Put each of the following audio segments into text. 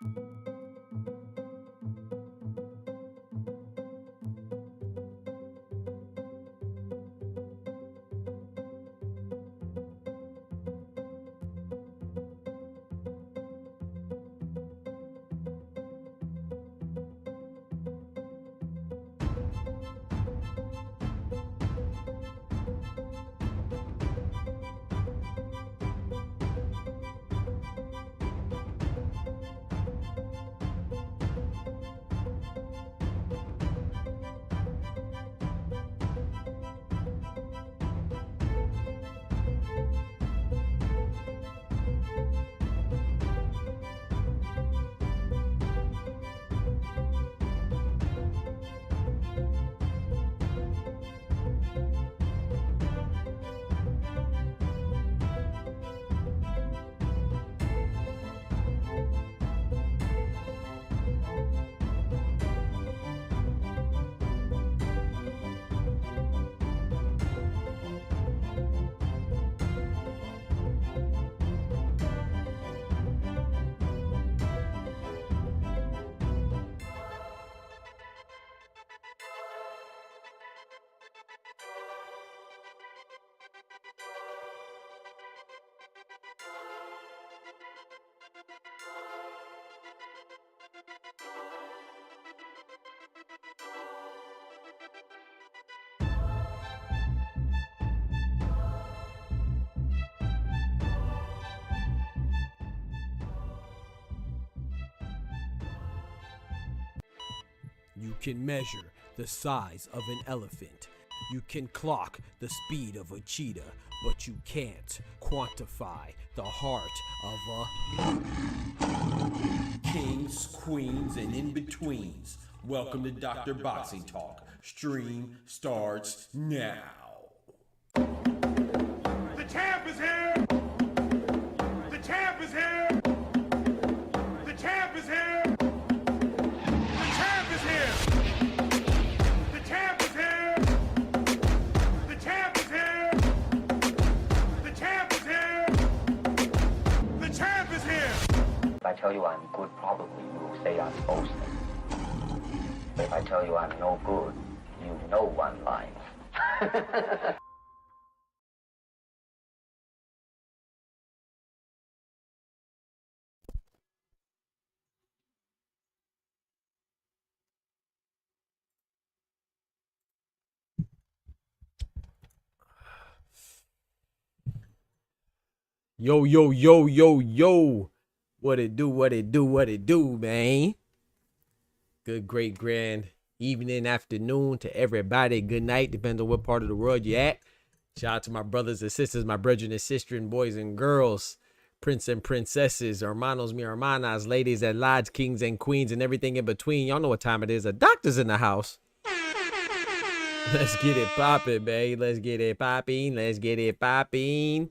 You can measure the size of an elephant. You can clock the speed of a cheetah, but you can't quantify the heart of a kings, queens, and in-betweens. Welcome to Dr. Boxing Talk. Stream starts now. The champ is here! The champ is here! The champ is here! The champ is here! The champ is here! The champ is here! The champ is here! The champ is here! If I tell you I'm good, probably you will say I'm boasting. But if I tell you I'm no good, you know one line. Yo, yo, yo, yo, yo. What it do, what it do, what it do, man. Good, great, grand evening, afternoon to everybody. Good night, depends on what part of the world you're at. Shout out to my brothers and sisters, my brethren and sisters, boys and girls, prince and princesses, hermanos, mi hermanas, ladies at large, kings and queens, and everything in between. Y'all know what time it is. A doctor's in the house. Let's get it popping, babe. Let's get it popping. Let's get it popping.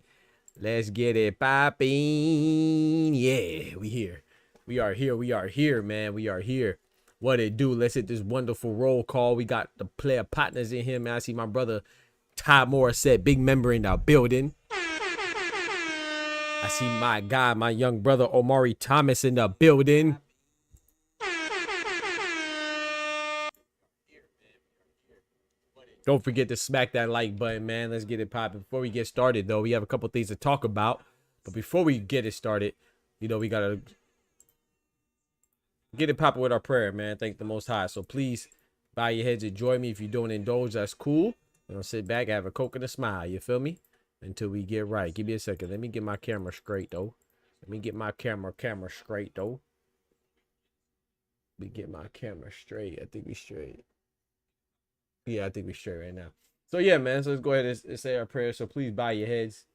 Let's get it popping. Yeah, we here. We are here. We are here, man. We are here. What it do? Let's hit this wonderful roll call. We got the player partners in here, man. I see my brother Ty Morissette, big member in the building. I see my guy, my young brother Omari Thomas in the building. Don't forget to smack that like button, man. Let's get it popping. Before we get started, though, we have a couple things to talk about. But before we get it started, you know, we got to get it popping with our prayer, man. Thank the Most High. So please bow your heads and join me. If you don't indulge, that's cool. You know, sit back, have a Coke and a smile. You feel me? Until we get right. Give me a second. Let me get my camera straight, though. Let me get my camera straight, though. Let me get my camera straight. I think we straight. Yeah, I think we're straight right now. So yeah, man. So let's go ahead and say our prayer. So please bow your heads.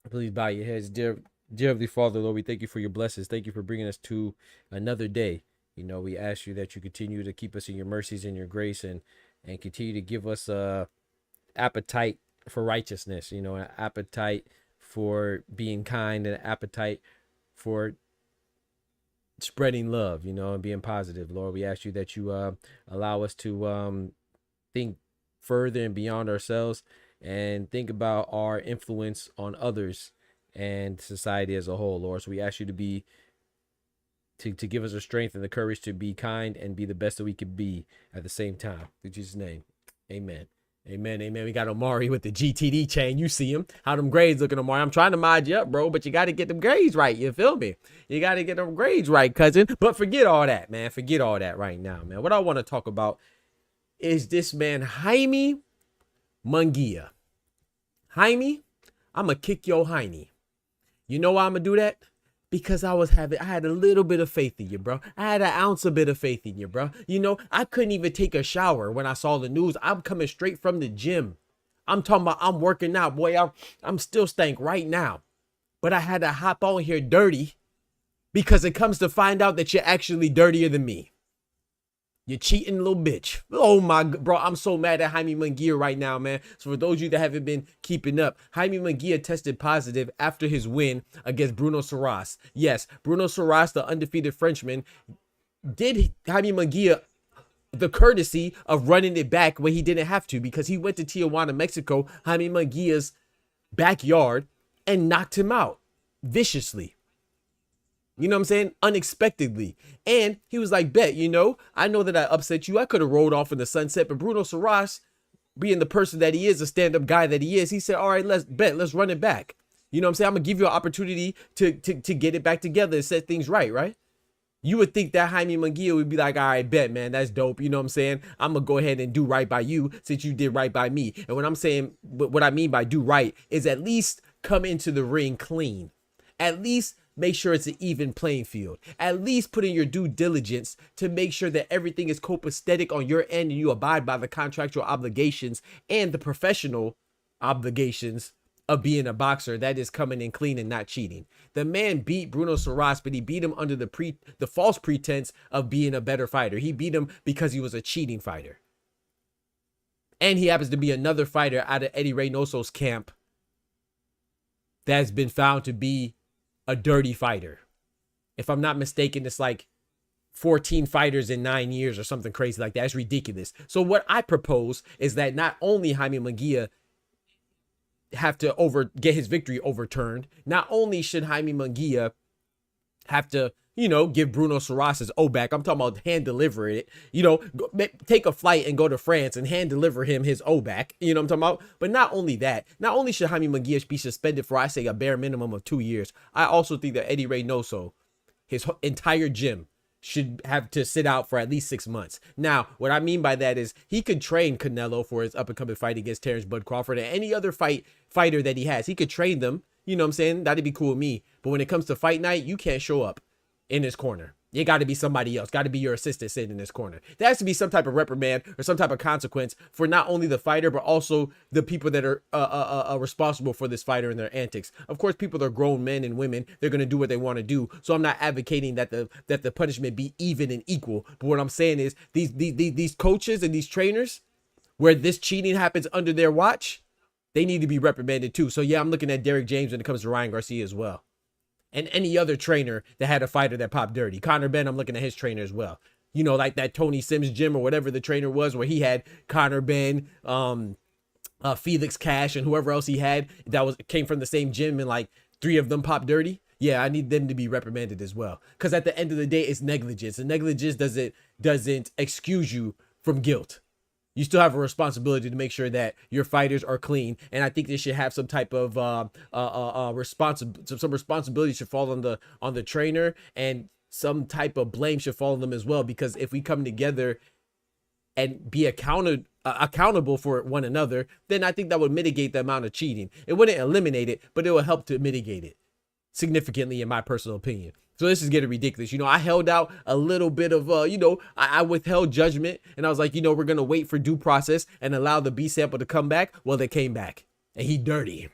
Please bow your heads. Dear Heavenly Father, Lord, we thank you for your blessings. Thank you for bringing us to another day. You know, we ask you that you continue to keep us in your mercies and your grace, and continue to give us a appetite for righteousness. You know, an appetite for being kind, and an appetite for spreading love, you know, and being positive. Lord, we ask you that you allow us to think further and beyond ourselves, and think about our influence on others and society as a whole, Lord. So we ask you to be to give us the strength and the courage to be kind and be the best that we could be at the same time. In Jesus' name, amen. Amen, amen. We got Omari with the GTD chain. You see him. How them grades looking, Omari? I'm trying to mod you up, bro, but you got to get them grades right. You feel me? You got to get them grades right, cousin. But forget all that, man. Forget all that right now, man. What I want to talk about is this man, Jaime Munguia. Jaime, I'm going to kick your hiney. You know why I'm going to do that? Because I had a little bit of faith in you, bro. I had an ounce of bit of faith in you, bro. You know, I couldn't even take a shower when I saw the news. I'm coming straight from the gym. I'm talking about I'm working out, boy. I'm still stank right now. But I had to hop on here dirty because it comes to find out that you're actually dirtier than me. You cheating little bitch. Oh my, bro, I'm so mad at Jaime Munguia right now, man. So for those of you that haven't been keeping up, Jaime Munguia tested positive after his win against Bruno Surace. Yes, Bruno Surace, the undefeated Frenchman, did Jaime Munguia the courtesy of running it back when he didn't have to, because he went to Tijuana, Mexico, Jaime Munguia's backyard, and knocked him out viciously. You know what I'm saying? Unexpectedly. And he was like, bet, you know, I know that I upset you. I could have rolled off in the sunset. But Bruno Surace, being the person that he is, a stand-up guy that he is, he said, all right, let's run it back. You know what I'm saying? I'm going to give you an opportunity to get it back together and set things right? You would think that Jaime Munguia would be like, all right, bet, man, that's dope. You know what I'm saying? I'm going to go ahead and do right by you since you did right by me. And when I'm saying, what I mean by do right is at least come into the ring clean. At least make sure it's an even playing field. At least put in your due diligence to make sure that everything is copacetic on your end and you abide by the contractual obligations and the professional obligations of being a boxer that is coming in clean and not cheating. The man beat Bruno Surace, but he beat him under the false pretense of being a better fighter. He beat him because he was a cheating fighter. And he happens to be another fighter out of Eddy Reynoso's camp that has been found to be a dirty fighter. If I'm not mistaken, it's like 14 fighters in 9 years or something crazy like that. It's ridiculous. So what I propose is that not only Jaime Munguia have to get his victory overturned, not only should Jaime Munguia have to, you know, give Bruno Surace's O back. I'm talking about hand deliver it, you know, take a flight and go to France and hand deliver him his O back. You know what I'm talking about? But not only that, not only should Jaime Munguia be suspended for, I say, a bare minimum of 2 years, I also think that Eddy Reynoso, his entire gym, should have to sit out for at least 6 months. Now, what I mean by that is he could train Canelo for his up-and-coming fight against Terrence Bud Crawford and any other fighter that he has. He could train them. You know what I'm saying? That'd be cool with me. But when it comes to fight night, you can't show up in his corner. You got to be somebody else. Got to be your assistant sitting in this corner. There has to be some type of reprimand or some type of consequence for not only the fighter, but also the people that are responsible for this fighter and their antics. Of course, people are grown men and women. They're going to do what they want to do. So I'm not advocating that the punishment be even and equal. But what I'm saying is these coaches and these trainers, where this cheating happens under their watch, they need to be reprimanded too. So yeah, I'm looking at Derek James when it comes to Ryan Garcia as well. And any other trainer that had a fighter that popped dirty. Conor Benn, I'm looking at his trainer as well. You know, like that Tony Sims gym or whatever the trainer was, where he had Conor Benn, Felix Cash, and whoever else he had that came from the same gym, and like 3 of them popped dirty. Yeah, I need them to be reprimanded as well. Because at the end of the day, it's negligence. And negligence doesn't excuse you from guilt. You still have a responsibility to make sure that your fighters are clean, and I think they should have some type of responsibility should fall on the trainer, and some type of blame should fall on them as well. Because if we come together and be accountable for one another, then I think that would mitigate the amount of cheating. It wouldn't eliminate it, but it will help to mitigate it significantly, in my personal opinion. So this is getting ridiculous. You know, I held out a little bit of, I withheld judgment, and I was like, you know, we're going to wait for due process and allow the B-sample to come back. Well, they came back, and he dirty.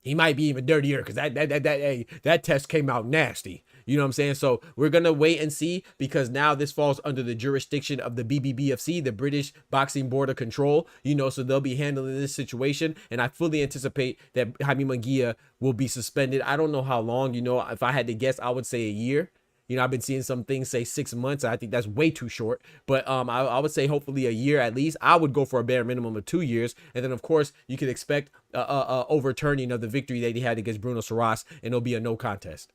He might be even dirtier because that test came out nasty. You know what I'm saying? So we're going to wait and see, because now this falls under the jurisdiction of the BBBFC, the British Boxing Board of Control, you know, so they'll be handling this situation. And I fully anticipate that Jaime Munguia will be suspended. I don't know how long, you know, if I had to guess, I would say a year. You know, I've been seeing some things say 6 months. I think that's way too short. But I would say hopefully a year at least. I would go for a bare minimum of 2 years. And then, of course, you could expect overturning of the victory that he had against Bruno Surace, and it'll be a no contest.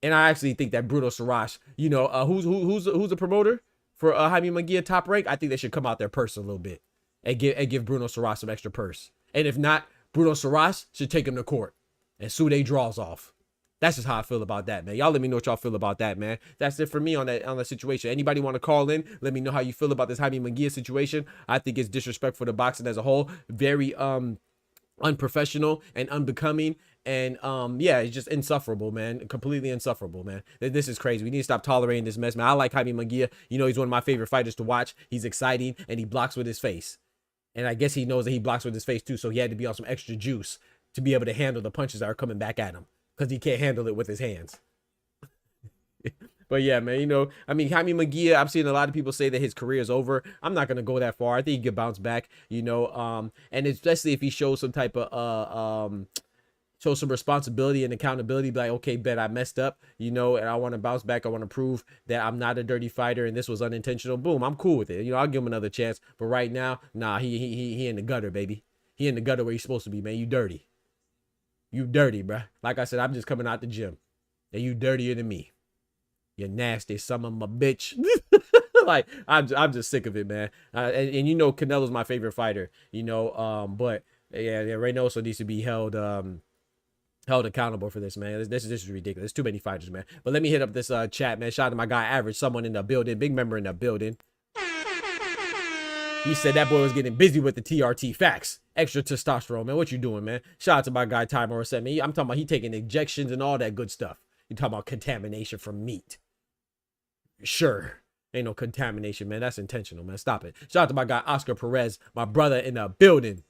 And I actually think that Bruno Surace, you know, who's the promoter for Jaime Munguia Top Rank? I think they should come out their purse a little bit and give Bruno Surace some extra purse. And if not, Bruno Surace should take him to court and sue they draws off. That's just how I feel about that, man. Y'all let me know what y'all feel about that, man. That's it for me on that situation. Anybody want to call in? Let me know how you feel about this Jaime Munguia situation. I think it's disrespectful to boxing as a whole. Very unprofessional and unbecoming. And yeah, it's just insufferable, man. Completely insufferable, man. This is crazy. We need to stop tolerating this mess, man. I like Jaime Munguia. You know, he's one of my favorite fighters to watch. He's exciting and he blocks with his face. And I guess he knows that he blocks with his face too. So he had to be on some extra juice to be able to handle the punches that are coming back at him, because he can't handle it with his hands. But yeah, man, you know, I mean, Jaime Munguia, I'm seeing a lot of people say that his career is over. I'm not going to go that far. I think he could bounce back, you know, and especially if he shows some type of, show some responsibility and accountability, be like, okay, bet I messed up, you know, and I want to bounce back. I want to prove that I'm not a dirty fighter and this was unintentional. Boom, I'm cool with it. You know, I'll give him another chance. But right now, nah, he in the gutter, baby. He in the gutter where he's supposed to be, man. You dirty. You dirty, bruh. Like I said, I'm just coming out the gym. And you dirtier than me. You nasty son of a bitch. Like, I'm just sick of it, man. And you know Canelo's my favorite fighter, you know. But yeah, Reynoso needs to be held accountable for this, man. This is ridiculous. There's too many fighters, man. But let me hit up this chat, man. Shout out to my guy Average, someone in the building, big member in the building. He said that boy was getting busy with the TRT. Facts. Extra testosterone, man. What you doing, man? Shout out to my guy Ty Morris. I'm talking about he taking injections and all that good stuff. You talking about contamination from meat. Sure. Ain't no contamination, man. That's intentional, man. Stop it. Shout out to my guy Oscar Perez, my brother in the building.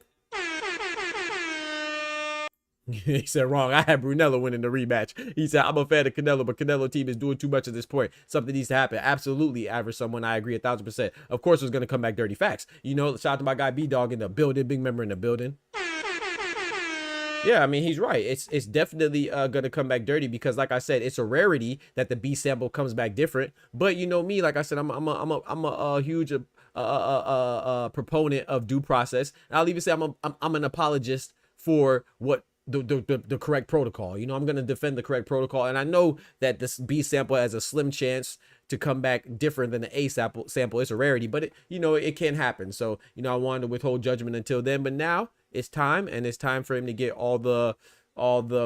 He said wrong. I had Brunello winning the rematch. He said, I'm a fan of Canelo, but Canelo team is doing too much at this point. Something needs to happen. Absolutely, Average someone. I agree 1,000%. Of course, it's going to come back dirty facts. You know, shout out to my guy B-Dog in the building, big member in the building. Yeah, I mean, he's right. It's definitely going to come back dirty because, like I said, it's a rarity that the B sample comes back different. But you know me, like I said, I'm a huge proponent of due process. And I'll even say I'm an apologist for what the correct protocol. You know, I'm going to defend the correct protocol. And I know that this B sample has a slim chance to come back different than the A sample. It's a rarity, but it can happen. So, you know, I wanted to withhold judgment until then, but now it's time, and it's time for him to get all the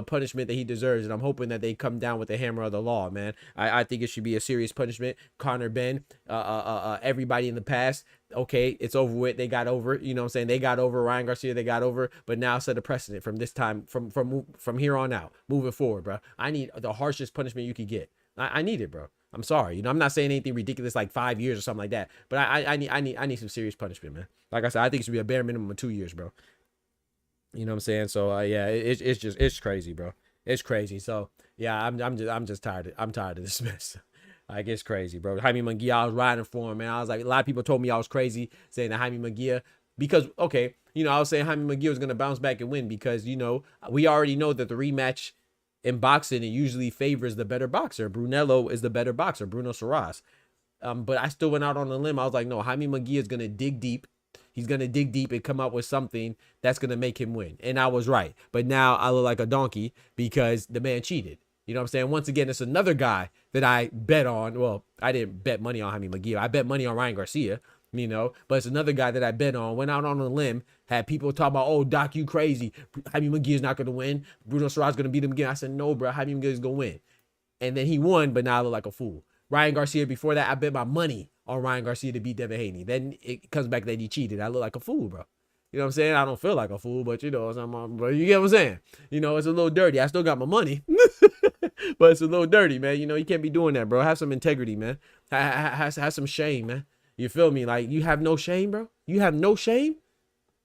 punishment that he deserves. And I'm hoping that they come down with the hammer of the law, man. I think it should be a serious punishment. Conor Ben, everybody in the past, okay, it's over with. They got over, you know what I'm saying? They got over Ryan Garcia. They got over, but now set a precedent from this time, from here on out, moving forward, bro. I need the harshest punishment you could get. I need it, bro. I'm sorry. You know, I'm not saying anything ridiculous like 5 years or something like that, but I need some serious punishment, man. Like I said, I think it should be a bare minimum of 2 years, bro. You know what I'm saying? So yeah, it's crazy, bro. It's crazy. So yeah, I'm just tired. I'm tired of this mess. Like, it's crazy, bro. Jaime Munguia, I was riding for him, man. I was like, a lot of people told me I was crazy saying that Jaime Munguia, because okay, you know, I was saying Jaime Munguia was gonna bounce back and win because, you know, we already know that the rematch in boxing, it usually favors the better boxer. Brunello is the better boxer, Bruno Surace. But I still went out on a limb. I was like, no, Jaime Munguia is gonna dig deep. He's going to dig deep and come up with something that's going to make him win. And I was right. But now I look like a donkey because the man cheated. You know what I'm saying? Once again, it's another guy that I bet on. Well, I didn't bet money on Jaime Munguia. I bet money on Ryan Garcia, you know. But it's another guy that I bet on. Went out on a limb. Had people talk about, oh, Doc, you crazy. Jaime Munguia is not going to win. Bruno Surace is going to beat him again. I said, no, bro. Jaime Munguia is going to win. And then he won, but now I look like a fool. Ryan Garcia, before that, I bet my money on Ryan Garcia to beat Devin Haney. Then it comes back that he cheated. I look like a fool, bro. You know what I'm saying? I don't feel like a fool, but you know, but you get what I'm saying? You know, it's a little dirty. I still got my money, but it's a little dirty, man. You know, you can't be doing that, bro. Have some integrity, man. Have some shame, man. You feel me? Like, you have no shame, bro? You have no shame?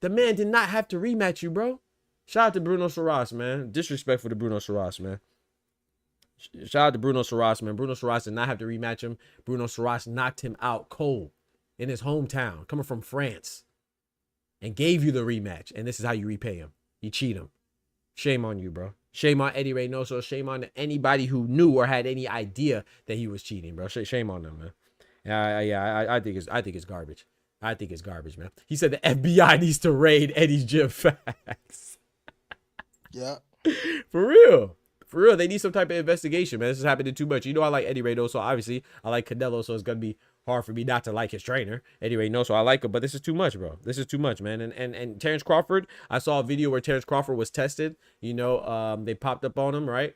The man did not have to rematch you, bro. Shout out to Bruno Surace, man. Disrespectful to Bruno Surace, man. Shout out to Bruno Surace, man. Bruno Surace did not have to rematch him. Bruno Surace knocked him out cold in his hometown, coming from France, and gave you the rematch. And this is how you repay him. You cheat him. Shame on you, bro. Shame on Eddy Reynoso. Shame on anybody who knew or had any idea that he was cheating, bro. Shame on them, man. I think it's garbage. I think it's garbage, man. He said the FBI needs to raid Eddie's gym. Facts. Yeah. For real. For real, they need some type of investigation, man. This is happening too much. You know, I like Eddy Reynoso, so obviously I like Canelo, so it's gonna be hard for me not to like his trainer, Eddy Reynoso. So I like him, but this is too much, bro. This is too much, man. And Terrence Crawford, I saw a video where Terrence Crawford was tested. You know, they popped up on him, right?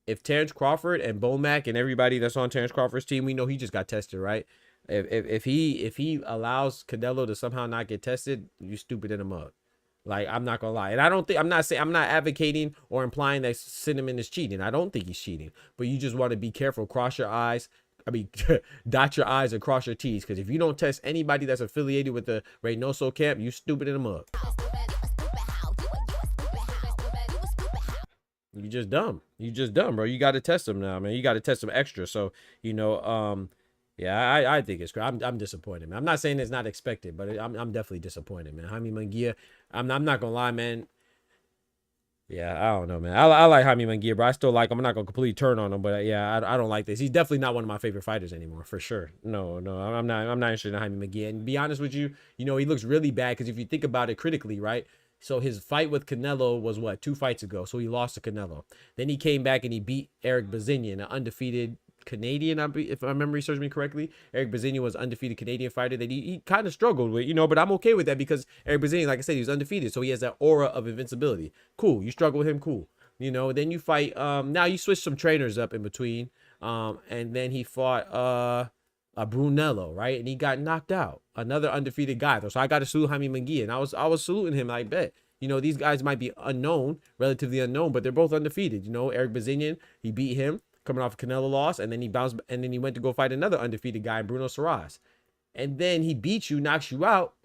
If Terrence Crawford and Bomac and everybody that's on Terrence Crawford's team, we know he just got tested, right? If he allows Canelo to somehow not get tested, you stupid in a mug. Like, I'm not gonna lie. And I'm not advocating or implying that Cinnamon is cheating. I don't think he's cheating. But you just want to be careful. Cross your eyes. I mean, dot your I's and cross your T's. Because if you don't test anybody that's affiliated with the Reynoso camp, you stupid in a mug. You just dumb. You just dumb, bro. You got to test them now, man. You got to test them extra. So, you know, yeah, I think it's great. I'm disappointed, man. I'm not saying it's not expected, but I'm definitely disappointed, man. Jaime Munguia, I'm not gonna lie, man. Yeah, I don't know, man. I like Jaime Munguia, bro. I still like him. I'm not gonna completely turn on him, but yeah, I don't like this. He's definitely not one of my favorite fighters anymore, for sure. No, I'm not interested in Jaime Munguia. And to be honest with you, you know, he looks really bad because if you think about it critically, right? So his fight with Canelo was what, 2 fights ago. So he lost to Canelo. Then he came back and he beat Eric Bazinian, an undefeated Canadian, if my memory serves me correctly. Eric Bazinian was an undefeated Canadian fighter that he kind of struggled with, you know, but I'm okay with that because Eric Bazinian, like I said, he was undefeated. So he has that aura of invincibility. Cool. You struggle with him. Cool. You know, then you fight. Now you switch some trainers up in between. And then he fought Brunello, right? And he got knocked out. Another undefeated guy, though. So I got to salute Jaime Munguia. And I was saluting him. I bet. You know, these guys might be unknown, relatively unknown, but they're both undefeated. You know, Eric Bazinian, he beat him coming off a Canelo loss, and then he bounced, and then he went to go fight another undefeated guy, Bruno Surace. And then he beats you, knocks you out,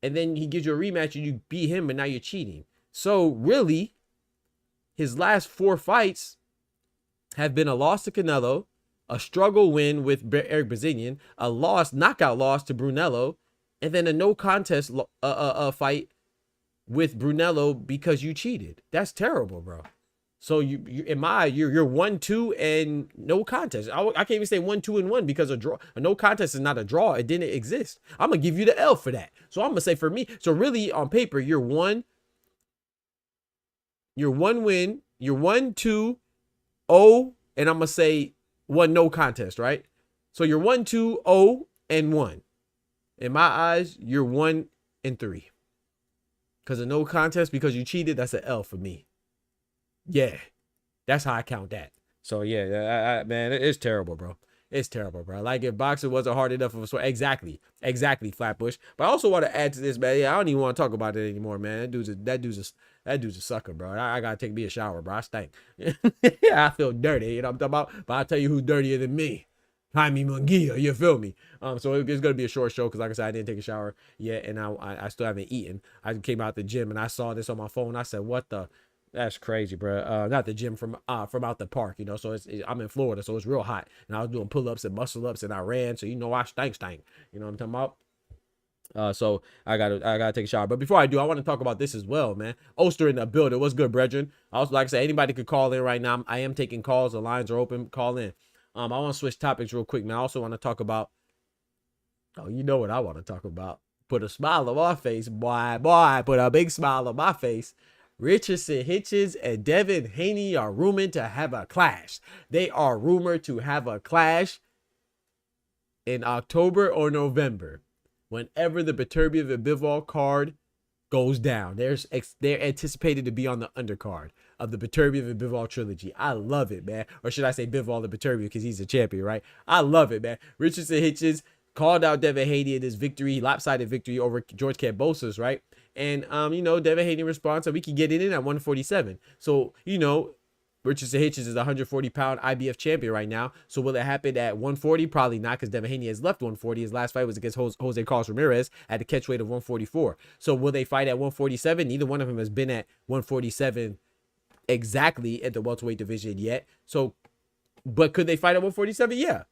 and then he gives you a rematch and you beat him, but now you're cheating. So really, his last 4 fights have been a loss to Canelo, a struggle win with Eric Bazinian, a knockout loss to Brunello, and then a no contest fight with Brunello because you cheated. That's terrible, bro. So you in my eye, you're 1-2 and no contest. I can't even say 1-2-1 because a no contest is not a draw. It didn't exist. I'm gonna give you the L for that. So I'm gonna say for me. So really on paper, you're 1 win. You're 1-2-0, and I'm gonna say 1 no contest, right? So you're 1-2-0 and 1. In my eyes, you're 1-3. Because a no contest because you cheated, that's an L for me. Yeah, that's how I count that. So yeah, man, it's terrible, bro. It's terrible, bro. Like if boxing wasn't hard enough of a sport, exactly, Flatbush. But I also want to add to this, man. Yeah, I don't even want to talk about it anymore, man. That dude's a sucker, bro. I gotta take me a shower, bro. I stink. Yeah, I feel dirty. You know what I'm talking about? But I'll tell you who's dirtier than me. Jaime Munguia, you feel me? So it's gonna be a short show because, like I said, I didn't take a shower yet, and I still haven't eaten. I came out the gym and I saw this on my phone. I said, "What the." That's crazy, bro. Not the gym from out the park, you know. So I'm in Florida, so it's real hot, and I was doing pull-ups and muscle-ups, and I ran. So you know I stank. You know what I'm talking about? So I gotta take a shower. But before I do, I want to talk about this as well, man. Oster in the building. What's good, brethren? Also, like I said, anybody could call in right now. I am taking calls. The lines are open. Call in. I want to switch topics real quick, man. I also want to talk about. Oh, you know what I want to talk about? Put a smile on my face, boy. Put a big smile on my face. Richardson Hitchens and Devin Haney are rumored to have a clash. They are rumored to have a clash in October or November, whenever the Beterbiev and Bivol card goes down. They're anticipated to be on the undercard of the Beterbiev and Bivol trilogy. I love it, man. Or should I say Bivol and Beterbiev because he's a champion, right? I love it, man. Richardson Hitchens called out Devin Haney in his lopsided victory over George Kambosos, right? And, you know, Devin Haney responds that we can get it in at 147. So, you know, Richardson Hitchens is a 140-pound IBF champion right now. So will it happen at 140? Probably not, because Devin Haney has left 140. His last fight was against Jose Carlos Ramirez at the catch weight of 144. So will they fight at 147? Neither one of them has been at 147 exactly at the welterweight division yet. So, but could they fight at 147? Yeah.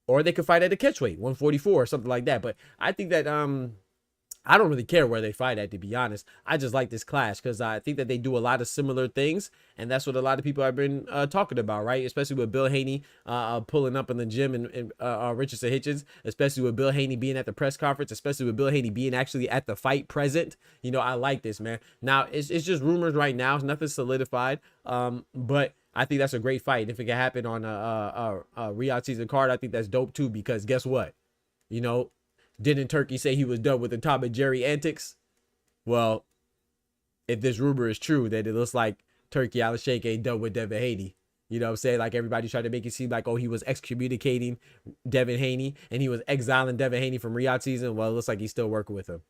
Or they could fight at a catch weight, 144 or something like that. But I think that I don't really care where they fight at, to be honest. I just like this clash because I think that they do a lot of similar things, and that's what a lot of people have been talking about, right? Especially with Bill Haney pulling up in the gym and Richardson Hitchens, especially with Bill Haney being at the press conference, especially with Bill Haney being actually at the fight present. You know, I like this, man. Now, it's just rumors right now. It's nothing solidified, but I think that's a great fight. If it can happen on a Riyadh season card, I think that's dope too, because guess what? You know, didn't Turkey say he was done with the Tom and Jerry antics? Well, if this rumor is true, that it looks like Turkey Al-Sheikh ain't done with Devin Haney. You know what I'm saying? Like, everybody tried to make it seem like, oh, he was excommunicating Devin Haney and he was exiling Devin Haney from Riyadh season. Well, it looks like he's still working with him.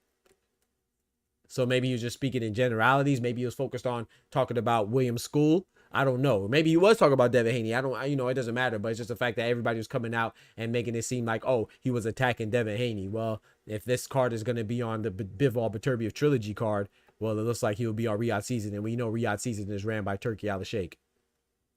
So maybe he was just speaking in generalities. Maybe he was focused on talking about Williams School. I don't know. Maybe he was talking about Devin Haney. You know, it doesn't matter. But it's just the fact that everybody was coming out and making it seem like, oh, he was attacking Devin Haney. Well, if this card is going to be on the Bivol Beterbiev trilogy card, well, it looks like he'll be on Riyadh season. And we know Riyadh season is ran by Turkey Al-Sheikh.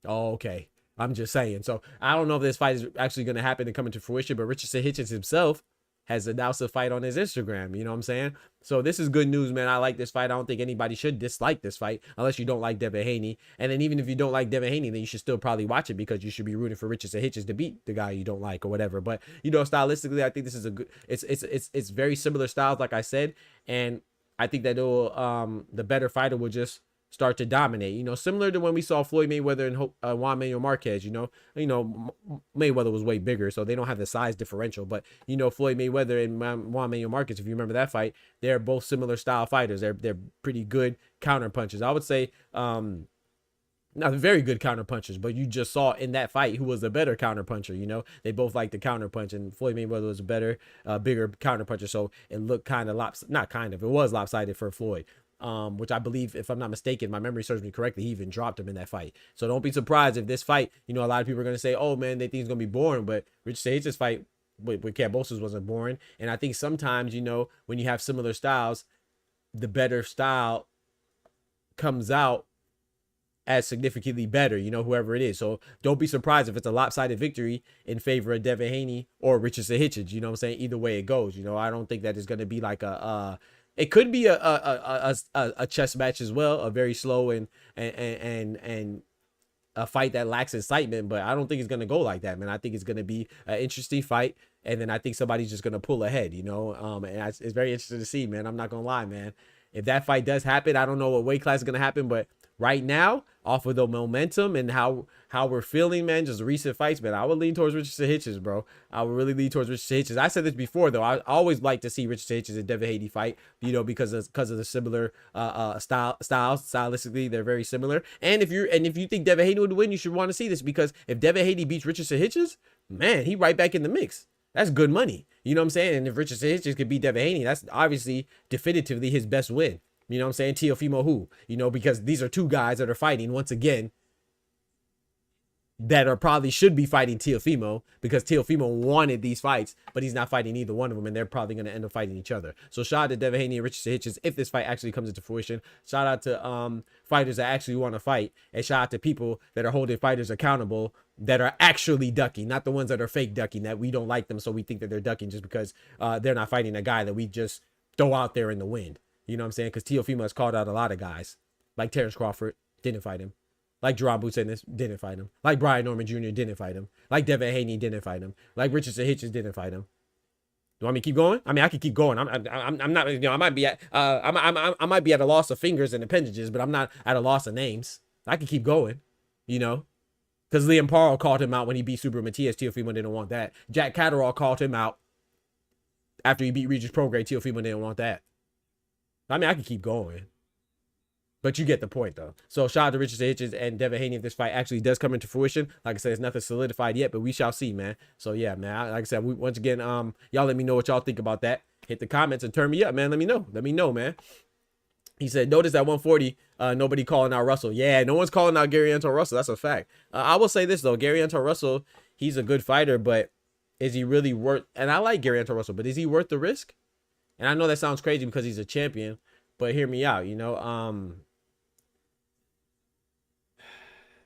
Oh, okay. I'm just saying. So I don't know if this fight is actually going to happen and come into fruition, but Richardson Hitchens himself has announced a fight on his Instagram. You know what I'm saying? So this is good news, man. I like this fight. I don't think anybody should dislike this fight unless you don't like Devin Haney. And then even if you don't like Devin Haney, then you should still probably watch it because you should be rooting for Richardson Hitchens to beat the guy you don't like or whatever. But, you know, stylistically, I think this is a good, it's very similar styles, like I said. And I think that the better fighter will just start to dominate, you know, similar to when we saw Floyd Mayweather and Juan Manuel Marquez. You know, Mayweather was way bigger, so they don't have the size differential. But, you know, Floyd Mayweather and Juan Manuel Marquez, if you remember that fight, they're both similar style fighters. They're pretty good counter punchers. I would say, not very good counter punchers, but you just saw in that fight who was the better counter puncher. You know, they both like the counter punch, and Floyd Mayweather was a better, bigger counter puncher. So it looked kind of it was lopsided for Floyd. Which I believe, if I'm not mistaken, my memory serves me correctly, he even dropped him in that fight. So don't be surprised if this fight, you know, a lot of people are going to say, oh man, they think it's going to be boring, but Richardson Hitchens' fight with Kambosos wasn't boring. And I think sometimes, you know, when you have similar styles, the better style comes out as significantly better, you know, whoever it is. So don't be surprised if it's a lopsided victory in favor of Devin Haney or Richardson Hitchens. You know what I'm saying? Either way it goes, you know, I don't think that it's going to be like it could be a chess match as well, a very slow and a fight that lacks excitement, but I don't think it's gonna go like that, man. I think it's gonna be an interesting fight, and then I think somebody's just gonna pull ahead, you know. And it's very interesting to see, man. I'm not gonna lie, man. If that fight does happen, I don't know what weight class is gonna happen, but right now, off of the momentum and how we're feeling, man, just recent fights, man, I would lean towards Richardson Hitchens, bro. I would really lean towards Richardson Hitchens. I said this before, though. I always like to see Richardson Hitchens and Devin Haney fight, you know, because of the similar styles. Stylistically, they're very similar. And if you think Devin Haney would win, you should want to see this, because if Devin Haney beats Richardson Hitchens, man, he right back in the mix. That's good money. You know what I'm saying? And if Richardson Hitchens could beat Devin Haney, that's obviously definitively his best win. You know what I'm saying? Teofimo who? You know, because these are two guys that are fighting once again that are probably should be fighting Teofimo, because Teofimo wanted these fights, but he's not fighting either one of them, and they're probably going to end up fighting each other. So shout out to Devin Haney and Richardson Hitchens if this fight actually comes into fruition. Shout out to fighters that actually want to fight, and shout out to people that are holding fighters accountable that are actually ducking, not the ones that are fake ducking, that we don't like them so we think that they're ducking just because they're not fighting a guy that we just throw out there in the wind. You know what I'm saying? Because Teofimo has called out a lot of guys. Like Terrence Crawford, didn't fight him. Like Jerome Boots, didn't fight him. Like Brian Norman Jr., didn't fight him. Like Devin Haney, didn't fight him. Like Richardson Hitchens, didn't fight him. Do you want me to keep going? I mean, I can keep going. I'm not, you know, I might be at I might be at a loss of fingers and appendages, but I'm not at a loss of names. I can keep going, you know. Because Liam Parle called him out when he beat Super Matias. Teofimo didn't want that. Jack Catterall called him out after he beat Regis Prograis. Teofimo didn't want that. I mean, I can keep going, but you get the point, though. So shout out to Richardson Hitchens and Devin Haney if this fight actually does come into fruition. Like I said, it's nothing solidified yet, but we shall see, man. So yeah, man. Like I said, once again, y'all let me know what y'all think about that. Hit the comments and turn me up, man. Let me know. Let me know, man. He said, notice at 140, nobody calling out Russell. Yeah, no one's calling out Gary Anton Russell. That's a fact. I will say this, though. Gary Anton Russell, he's a good fighter, but is he really worth... And I like Gary Anton Russell, but is he worth the risk? And I know that sounds crazy because he's a champion, but hear me out, you know.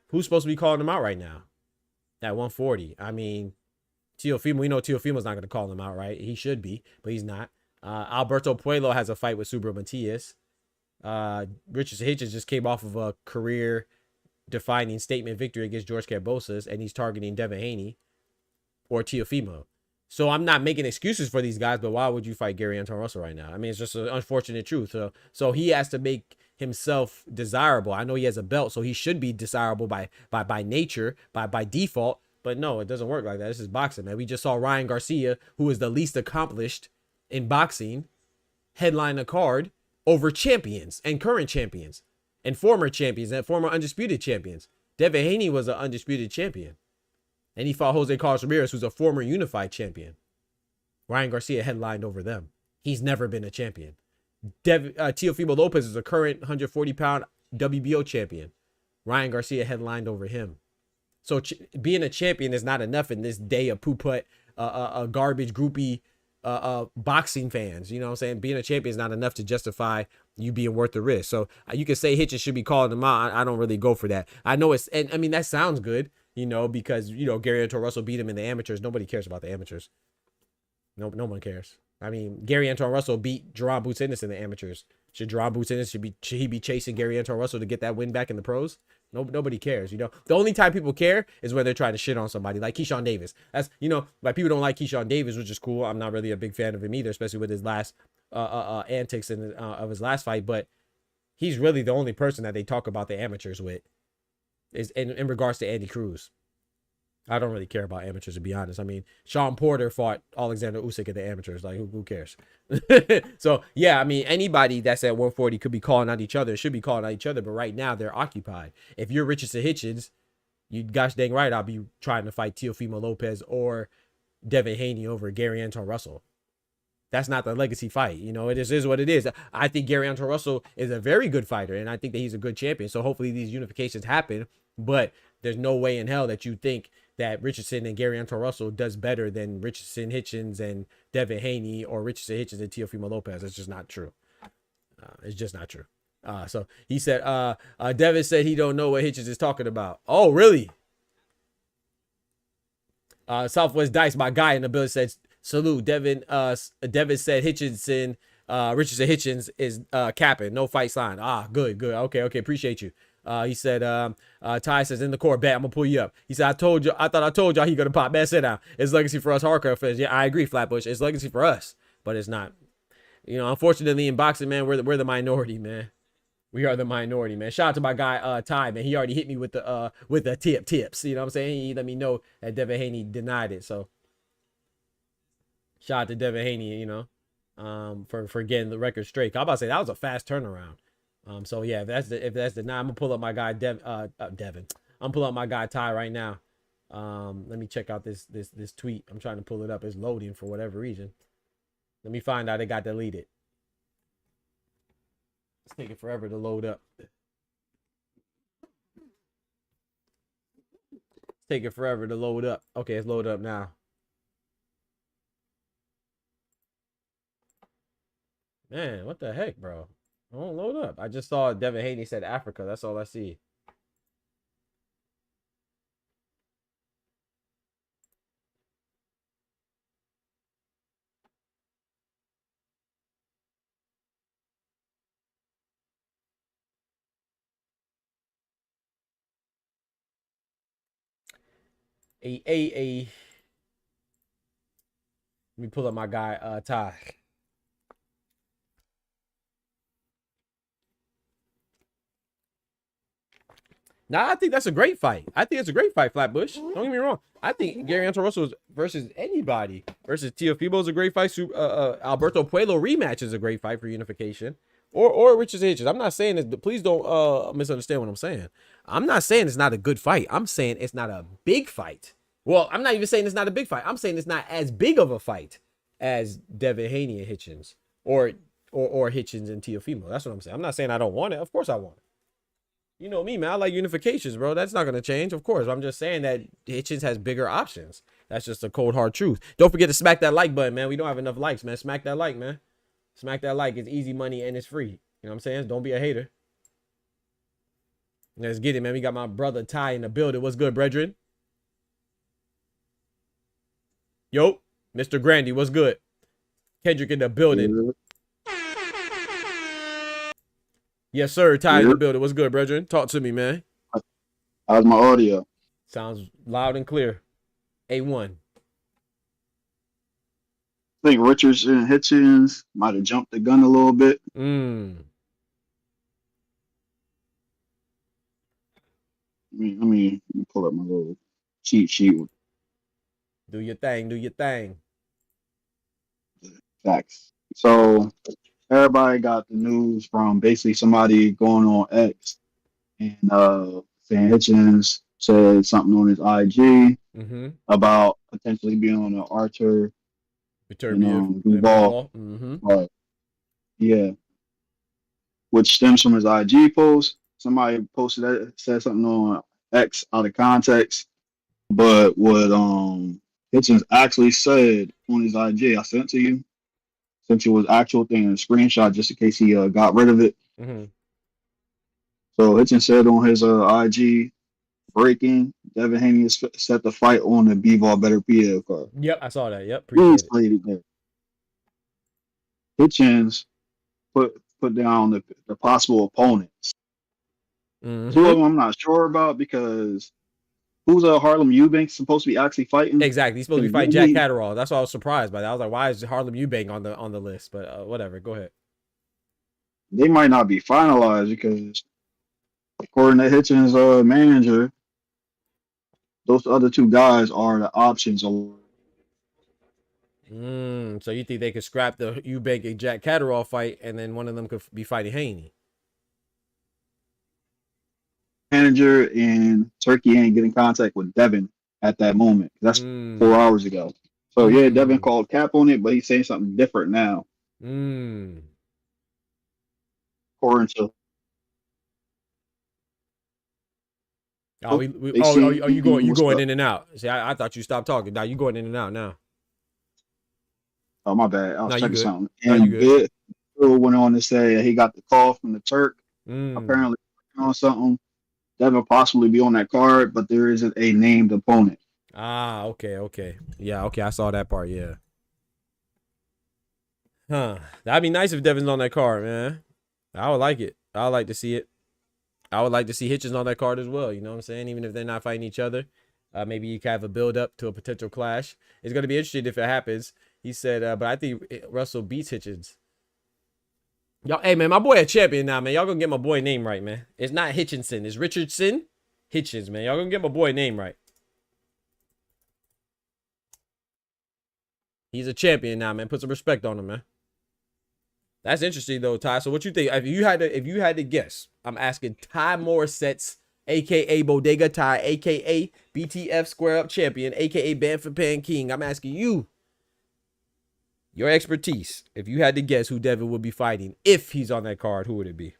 Who's supposed to be calling him out right now? At 140. I mean, Teofimo, we know Teofimo's not going to call him out, right? He should be, but he's not. Alberto Puello has a fight with Subra Matias. Richard Hitchens just came off of a career-defining statement victory against George Kambosos, and he's targeting Devin Haney or Teofimo. So I'm not making excuses for these guys, but why would you fight Gary Anton Russell right now? I mean, it's just an unfortunate truth. So he has to make himself desirable. I know he has a belt, so he should be desirable by nature, by default. But no, it doesn't work like that. This is boxing, man. We just saw Ryan Garcia, who is the least accomplished in boxing, headline a card over champions and current champions and former champions and former undisputed champions. Devin Haney was an undisputed champion, and he fought Jose Carlos Ramirez, who's a former unified champion. Ryan Garcia headlined over them. He's never been a champion. Teofimo Lopez is a current 140-pound WBO champion. Ryan Garcia headlined over him. So being a champion is not enough in this day of poo-put, garbage groupie boxing fans. You know what I'm saying? Being a champion is not enough to justify you being worth the risk. So you can say Hitchens should be calling them out. I don't really go for that. I know and I mean, that sounds good, you know, because, you know, Gary Anton Russell beat him in the amateurs. Nobody cares about the amateurs. No one cares. I mean, Gary Anton Russell beat Jerron Boots Ennis in the amateurs. Should Jerron Boots Ennis, should he be chasing Gary Anton Russell to get that win back in the pros? Nobody cares, you know. The only time people care is when they're trying to shit on somebody, like Keyshawn Davis. That's, you know, like, people don't like Keyshawn Davis, which is cool. I'm not really a big fan of him either, especially with his last antics of his last fight. But he's really the only person that they talk about the amateurs with, is in regards to Andy Cruz. I don't really care about amateurs, to be honest. I mean, Sean Porter fought Alexander Usyk at the amateurs. Like, who cares? So, yeah, I mean, anybody that's at 140 could be calling out each other, should be calling out each other, but right now they're occupied. If you're Richardson Hitchens, you gosh dang right I'll be trying to fight Teofimo Lopez or Devin Haney over Gary Anton Russell. That's not the legacy fight. You know, it is what it is. I think Gary Anton Russell is a very good fighter, and I think that he's a good champion. So hopefully these unifications happen, but there's no way in hell that you think that Richardson and Gary Anton Russell does better than Richardson Hitchens and Devin Haney or Richardson Hitchens and Teofimo Lopez. It's just not true. It's just not true. So he said, Devin said he don't know what Hitchens is talking about. Oh, really? Southwest Dice, my guy in the building, said, salute. Devin said Richardson Hitchens is capping. No fight sign. Good. Okay. Appreciate you. He said, Ty says, in the core, bet I'm gonna pull you up. He said, I thought I told y'all he gonna pop. Man, sit down. It's legacy for us hardcore fans. Yeah, I agree, Flatbush. It's legacy for us, but it's not. You know, unfortunately in boxing, man, we're the minority, man. We are the minority, man. Shout out to my guy, Ty, man. He already hit me with the tips. You know what I'm saying? He let me know that Devin Haney denied it. So shout out to Devin Haney, you know, for getting the record straight. I'm about to say that was a fast turnaround. So yeah, if that's the I'm gonna pull up my guy Devin. I'm pulling up my guy Ty right now. Let me check out this tweet. I'm trying to pull it up. It's loading for whatever reason. Let me find out it got deleted. It's taking forever to load up. It's taking forever to load up. Okay, it's loaded up now. Man, what the heck, bro? I won't load up. I just saw Devin Haney said Africa. That's all I see. Let me pull up my guy, Ty. Nah, I think that's a great fight. I think it's a great fight, Flatbush. Don't get me wrong. I think Gary Anton Russell versus anybody versus Teofimo is a great fight. Alberto Puello rematch is a great fight for unification. Or Richardson Hitchens. I'm not saying this. Please don't misunderstand what I'm saying. I'm not saying it's not a good fight. I'm saying it's not a big fight. Well, I'm not even saying it's not a big fight. I'm saying it's not as big of a fight as Devin Haney and Hitchens or Hitchens and Teofimo. That's what I'm saying. I'm not saying I don't want it. Of course I want it. You know me, man. I like unifications, bro. That's not going to change, of course. I'm just saying that Hitchens has bigger options. That's just a cold, hard truth. Don't forget to smack that like button, man. We don't have enough likes, man. Smack that like, man. Smack that like. It's easy money and it's free. You know what I'm saying? Don't be a hater. Let's get it, man. We got my brother Ty in the building. What's good, brethren? Yo, Mr. Grandy, what's good? Kendrick in the building. Yeah. Yes, sir. Ty in Yeah. the building. What's good, brethren? Talk to me, man. How's my audio? Sounds loud and clear. A1. I think Richardson and Hitchens might have jumped the gun a little bit. Let me pull up my little cheat sheet with Do your thing. Do your thing. facts. So everybody got the news from basically somebody going on X and saying Hitchens said something on his IG Mm-hmm. about potentially being on an Arthur Viterbi. Duval. Mm-hmm. Yeah, which stems from his IG post. Somebody posted that, said something on X out of context, but what Hitchens actually said on his IG, I sent to you, since it was actual thing, a screenshot just in case he got rid of it. Mm-hmm. So Hitchens said on his IG, breaking, Devin Haney is set to fight on the B-Ball Better PL card. Yep, I saw that. Yep, He's appreciate played it there. Hitchens put down the possible opponents. it. Two of them I'm not sure about because who's Harlem Eubank supposed to be actually fighting? Exactly. He's supposed to be fighting Jack Catterall. That's why I was surprised by that. I was like, why is Harlem Eubank on the list? But whatever. Go ahead. They might not be finalized because according to Hitchens' manager, those other two guys are the options. So you think they could scrap the Eubank and Jack Catterall fight, and then one of them could be fighting Haney? Manager and Turkey ain't getting contact with Devin at that moment. That's 4 hours ago. So yeah, Devin called cap on it, but he's saying something different now. According to are you going in and out? See, I thought you stopped talking. Now you going in and out now. Oh, my bad. I was checking something. No, And you good. Bill went on to say he got the call from the Turk. Apparently on something. Devin possibly be on that card, but there isn't a named opponent. Ah, okay. Yeah, okay. I saw that part, yeah. Huh. That'd be nice if Devin's on that card, man. I would like it. I would like to see it. I would like to see Hitchens on that card as well. You know what I'm saying? Even if they're not fighting each other. Maybe you can have a build up to a potential clash. It's going to be interesting if it happens. He said, but I think Russell beats Hitchens. Y'all, hey, man, my boy a champion now, man. Y'all gonna get my boy name right, man. It's not Hitchinson. It's Richardson Hitchens, man. Y'all gonna get my boy name right. He's a champion now, man. Put some respect on him, man. That's interesting, though, Ty. So what you think? If you had to guess, I'm asking Ty Morissette, a.k.a. Bodega Ty, a.k.a. BTF Square Up Champion, a.k.a. Banford Pan King. I'm asking you. Your expertise, if you had to guess who Devin would be fighting, if he's on that card, who would it be?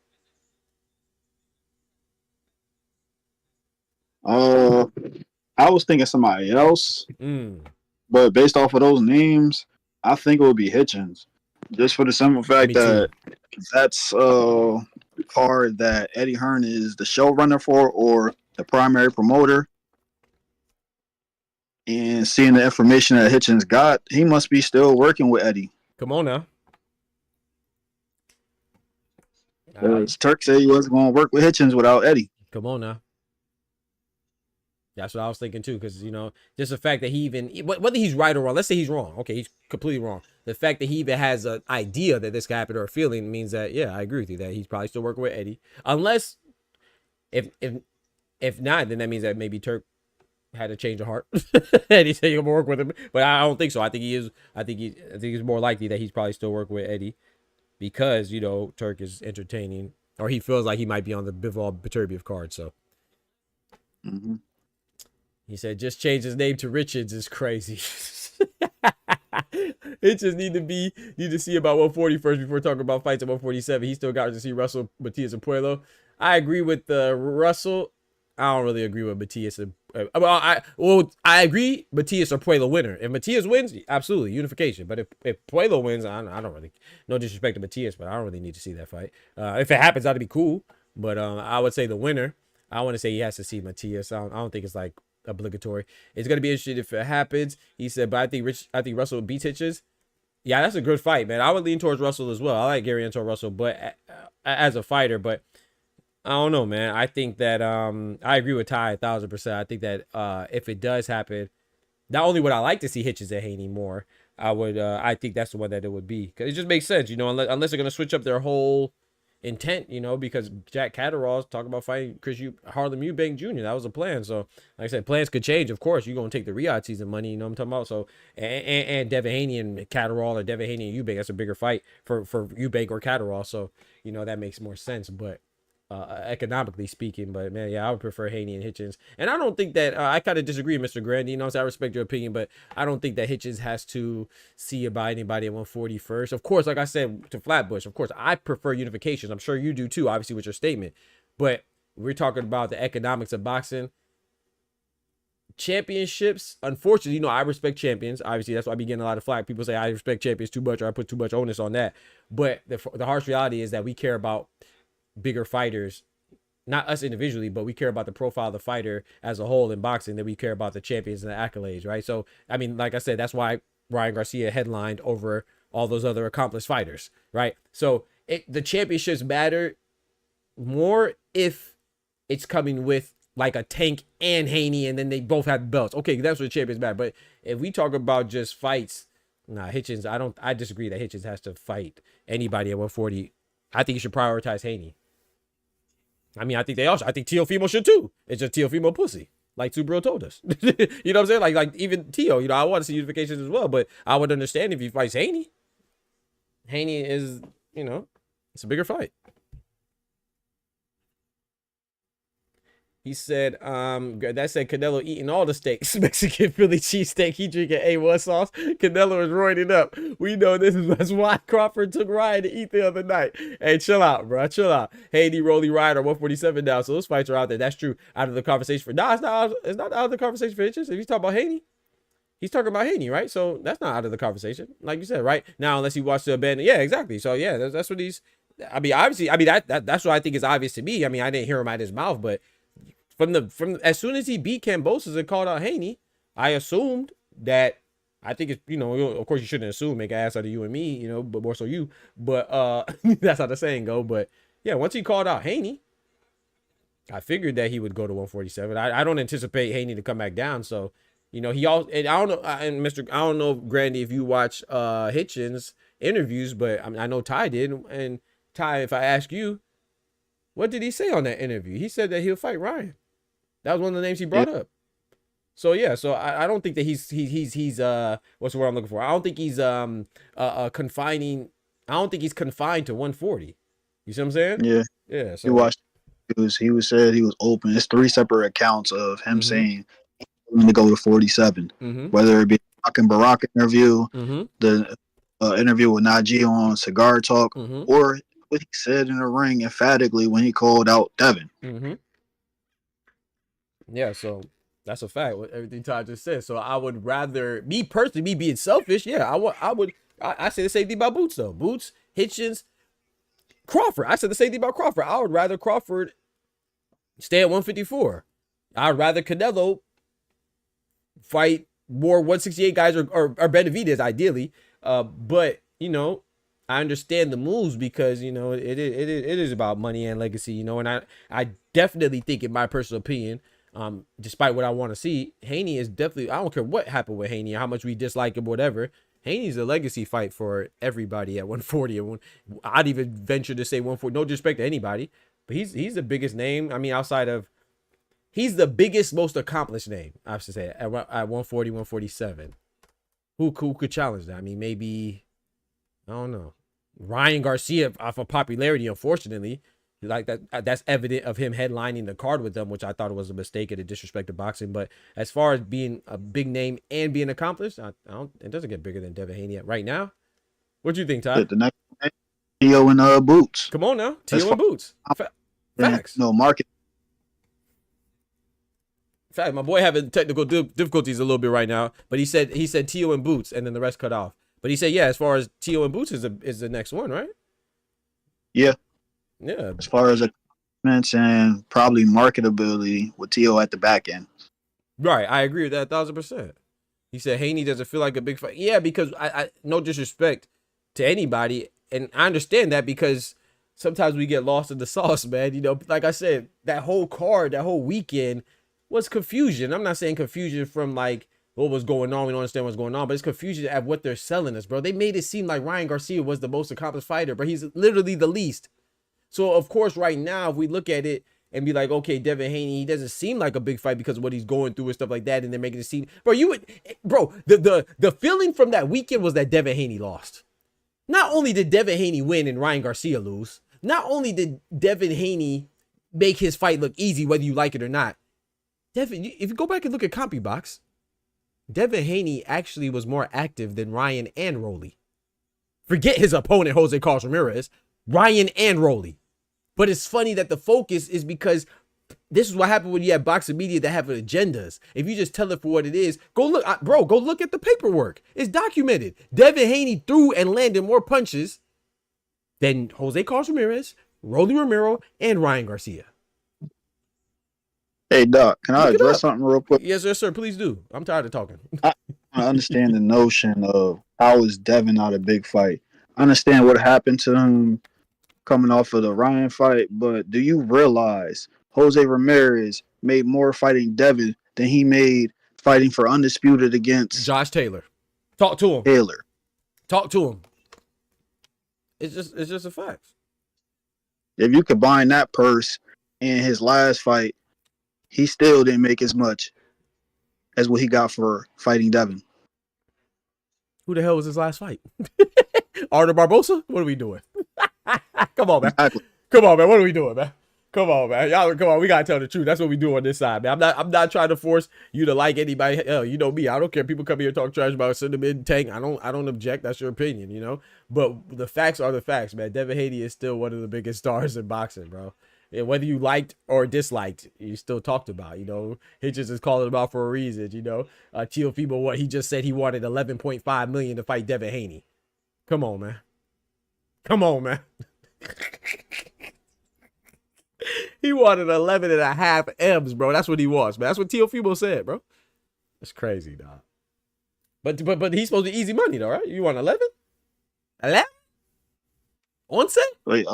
I was thinking somebody else, but based off of those names, I think it would be Hitchens. Just for the simple fact that that's the card that Eddie Hearn is the showrunner for or the primary promoter. And seeing the information that Hitchens got, he must be still working with Eddie. Come on now. Turk said he wasn't going to work with Hitchens without Eddie. Come on now. That's what I was thinking too, because, you know, just the fact that he even, whether he's right or wrong, let's say he's wrong. Okay, he's completely wrong. The fact that he even has an idea that this could happen or a feeling means that, yeah, I agree with you that he's probably still working with Eddie. Unless, if not, then that means that maybe Turk had a change of heart and he said you're gonna work with him, but I don't think so. I think it's more likely that he's probably still working with Eddie because, you know, Turk is entertaining, or he feels like he might be on the Bivol Beterbiev card. So he said just change his name to Richards is crazy. It just need to see about 140 first before talking about fights at 147. He still got to see Russell, Matias, and Puello. I agree with Russell. I don't really agree with Matias. I agree Matias or Puello winner. If Matias wins, absolutely unification. But if Puello wins, I don't really, no disrespect to Matias, but I don't really need to see that fight. If it happens, that'd be cool. But I would say the winner. I want to say he has to see Matias. I don't think it's like obligatory. It's gonna be interesting if it happens. He said, but I think Russell beats Hitchens. Yeah, that's a good fight, man. I would lean towards Russell as well. I like Gary Anto Russell, but as a fighter, but I don't know, man. I think that I agree with Ty 1,000%. I think that if it does happen, not only would I like to see Hitchens and Haney more, I think that's the one that it would be, because it just makes sense, unless they're gonna switch up their whole intent, because Jack Catterall's talking about fighting Harlem Eubank Jr. That was a plan. So like I said, plans could change. Of course, you're gonna take the Riyadh season money, you know what I'm talking about. So and Devin Haney and Catterall, or Devin Haney and Eubank, that's a bigger fight for Eubank or Catterall. So that makes more sense. But economically speaking, but man, yeah, I would prefer Haney and Hitchens. And I don't think that I kind of disagree, Mr. Grandy. So I respect your opinion, but I don't think that Hitchens has to see about anybody at 140 first. Of course, like I said to Flatbush, of course, I prefer unifications. I'm sure you do too, obviously, with your statement. But we're talking about the economics of boxing. Championships, unfortunately, I respect champions. Obviously, that's why I be getting a lot of flack. People say I respect champions too much, or I put too much onus on that. But the harsh reality is that we care about bigger fighters, not us individually, but we care about the profile of the fighter as a whole in boxing, that we care about the champions and the accolades, right? So I mean, like I said, that's why Ryan Garcia headlined over all those other accomplished fighters, right? So the championships matter more if it's coming with like a Tank and Haney, and then they both have belts. Okay, that's what the champions matter. But if we talk about just fights, Hitchens, I disagree that Hitchens has to fight anybody at 140. I think you should prioritize Haney. I mean, I think Teofimo should too. It's just Teofimo pussy, like Subro told us. You know what I'm saying? Like even Teo, I want to see unifications as well, but I would understand if he fights Haney. Haney is, it's a bigger fight. He said, that said Canelo eating all the steaks. Mexican Philly cheesesteak. He drinking A1 sauce. Canelo is roiding up. We know that's why Crawford took Ryan to eat the other night. Hey, chill out, bro. Chill out. Haney, Rolly, Ryan are 147 now. So those fights are out there. That's true. Out of the conversation for, it's not out of the conversation for Hitchens. If he's talking about Haney, he's talking about Haney, right? So that's not out of the conversation. Like you said, right? Now, unless he watched the abandon. Yeah, exactly. So yeah, that's what he's, obviously, that's what I think is obvious to me. I mean, I didn't hear him out his mouth, but from as soon as he beat Kambosos and called out Haney, I assumed that, I think it's, of course you shouldn't assume, make an ass out of you and me, but more so you, but that's how the saying go. But yeah, once he called out Haney, I figured that he would go to 147. I don't anticipate Haney to come back down. So, he all, and I don't know, and I don't know, Grandy, if you watch Hitchens interviews, but I know Ty did. And Ty, if I ask you, what did he say on that interview? He said that he'll fight Ryan. That was one of the names he brought up. So yeah, so I don't think that he's what's the word I'm looking for? I don't think he's confining. I don't think he's confined to 140. You see what I'm saying? Yeah. Yeah. So you watched. He said he was open. It's 3 separate accounts of him saying he's going to go to 47. Whether it be Barack interview, the interview with Najee on Cigar Talk, or what he said in the ring emphatically when he called out Devin. Yeah, so that's a fact. What everything Todd just said. So I would rather, me personally, me being selfish, yeah, I say the same thing about Boots though. Boots, Hitchens, Crawford. I said the same thing about Crawford. I would rather Crawford stay at 154. I'd rather Canelo fight more 168 guys or Benavidez ideally. But I understand the moves because it is about money and legacy, and I definitely think, in my personal opinion, despite what I want to see, Haney is definitely, I don't care what happened with Haney, how much we dislike him, whatever. Haney's a legacy fight for everybody at 140. I'd even venture to say 140. No disrespect to anybody, but he's the biggest name. I mean, he's the biggest, most accomplished name, I have to say, at 140, 147. Who could challenge that? I mean, maybe, I don't know, Ryan Garcia off of popularity, unfortunately. Like that's evident of him headlining the card with them, which I thought was a mistake and a disrespect to boxing. But as far as being a big name and being accomplished, it doesn't get bigger than Devin Haney right now. What do you think, Todd? The next Teo and Boots. Come on now, Teo and Boots. Facts. No market. In fact, my boy having technical difficulties a little bit right now, but he said Teo and Boots, and then the rest cut off. But he said, yeah, as far as Teo and Boots is the next one, right? Yeah. Yeah. As far as accomplishments and probably marketability with Teo at the back end. Right. I agree with that 1,000%. He said Haney doesn't feel like a big fight. Yeah, because I no disrespect to anybody, and I understand that because sometimes we get lost in the sauce, man. You know, like I said, that whole card, that whole weekend was confusion. I'm not saying confusion from like what was going on. We don't understand what's going on, but it's confusion at what they're selling us, bro. They made it seem like Ryan Garcia was the most accomplished fighter, but he's literally the least. So of course, right now, if we look at it and be like, okay, Devin Haney, he doesn't seem like a big fight because of what he's going through and stuff like that, and they're making it seem, bro, the feeling from that weekend was that Devin Haney lost. Not only did Devin Haney win and Ryan Garcia lose, not only did Devin Haney make his fight look easy, whether you like it or not. Devin, if you go back and look at CompuBox, Devin Haney actually was more active than Ryan and Rolly. Forget his opponent, Jose Carlos Ramirez, Ryan and Rolly. But it's funny that the focus is because this is what happened when you have boxing media that have agendas. If you just tell it for what it is, go look, bro, go look at the paperwork. It's documented. Devin Haney threw and landed more punches than Jose Carlos Ramirez, Rolly Romero, and Ryan Garcia. Hey, Doc, can I address something real quick? Yes, sir. Please do. I'm tired of talking. I understand the notion of how is Devin not a big fight. I understand what happened to him coming off of the Ryan fight, but do you realize Jose Ramirez made more fighting Devin than he made fighting for Undisputed against Josh Taylor? Talk to him. Taylor. Talk to him. It's just a fact. If you combine that purse in his last fight, he still didn't make as much as what he got for fighting Devin. Who the hell was his last fight? Arthur Barbosa? What are we doing? Come on, man. Exactly. Come on, man. What are we doing, man? Come on, man. Y'all, come on. We gotta tell the truth. That's what we do on this side, man. I'm not trying to force you to like anybody. Hell, you know me. I don't care. People come here and talk trash about Cinnamon Tank. I don't object. That's your opinion, you know. But the facts are the facts, man. Devin Haney is still one of the biggest stars in boxing, bro. And whether you liked or disliked, you still talked about, you know. Hitchens is calling him out for a reason, you know. Teofimo, he just said he wanted 11.5 million to fight Devin Haney. Come on, man. Come on, man. He wanted 11.5 M's, bro. That's what he wants, man. That's what Teofimo said, bro. That's crazy, dog. But he's supposed to be easy money, though, right? You want 11? 11? On set? But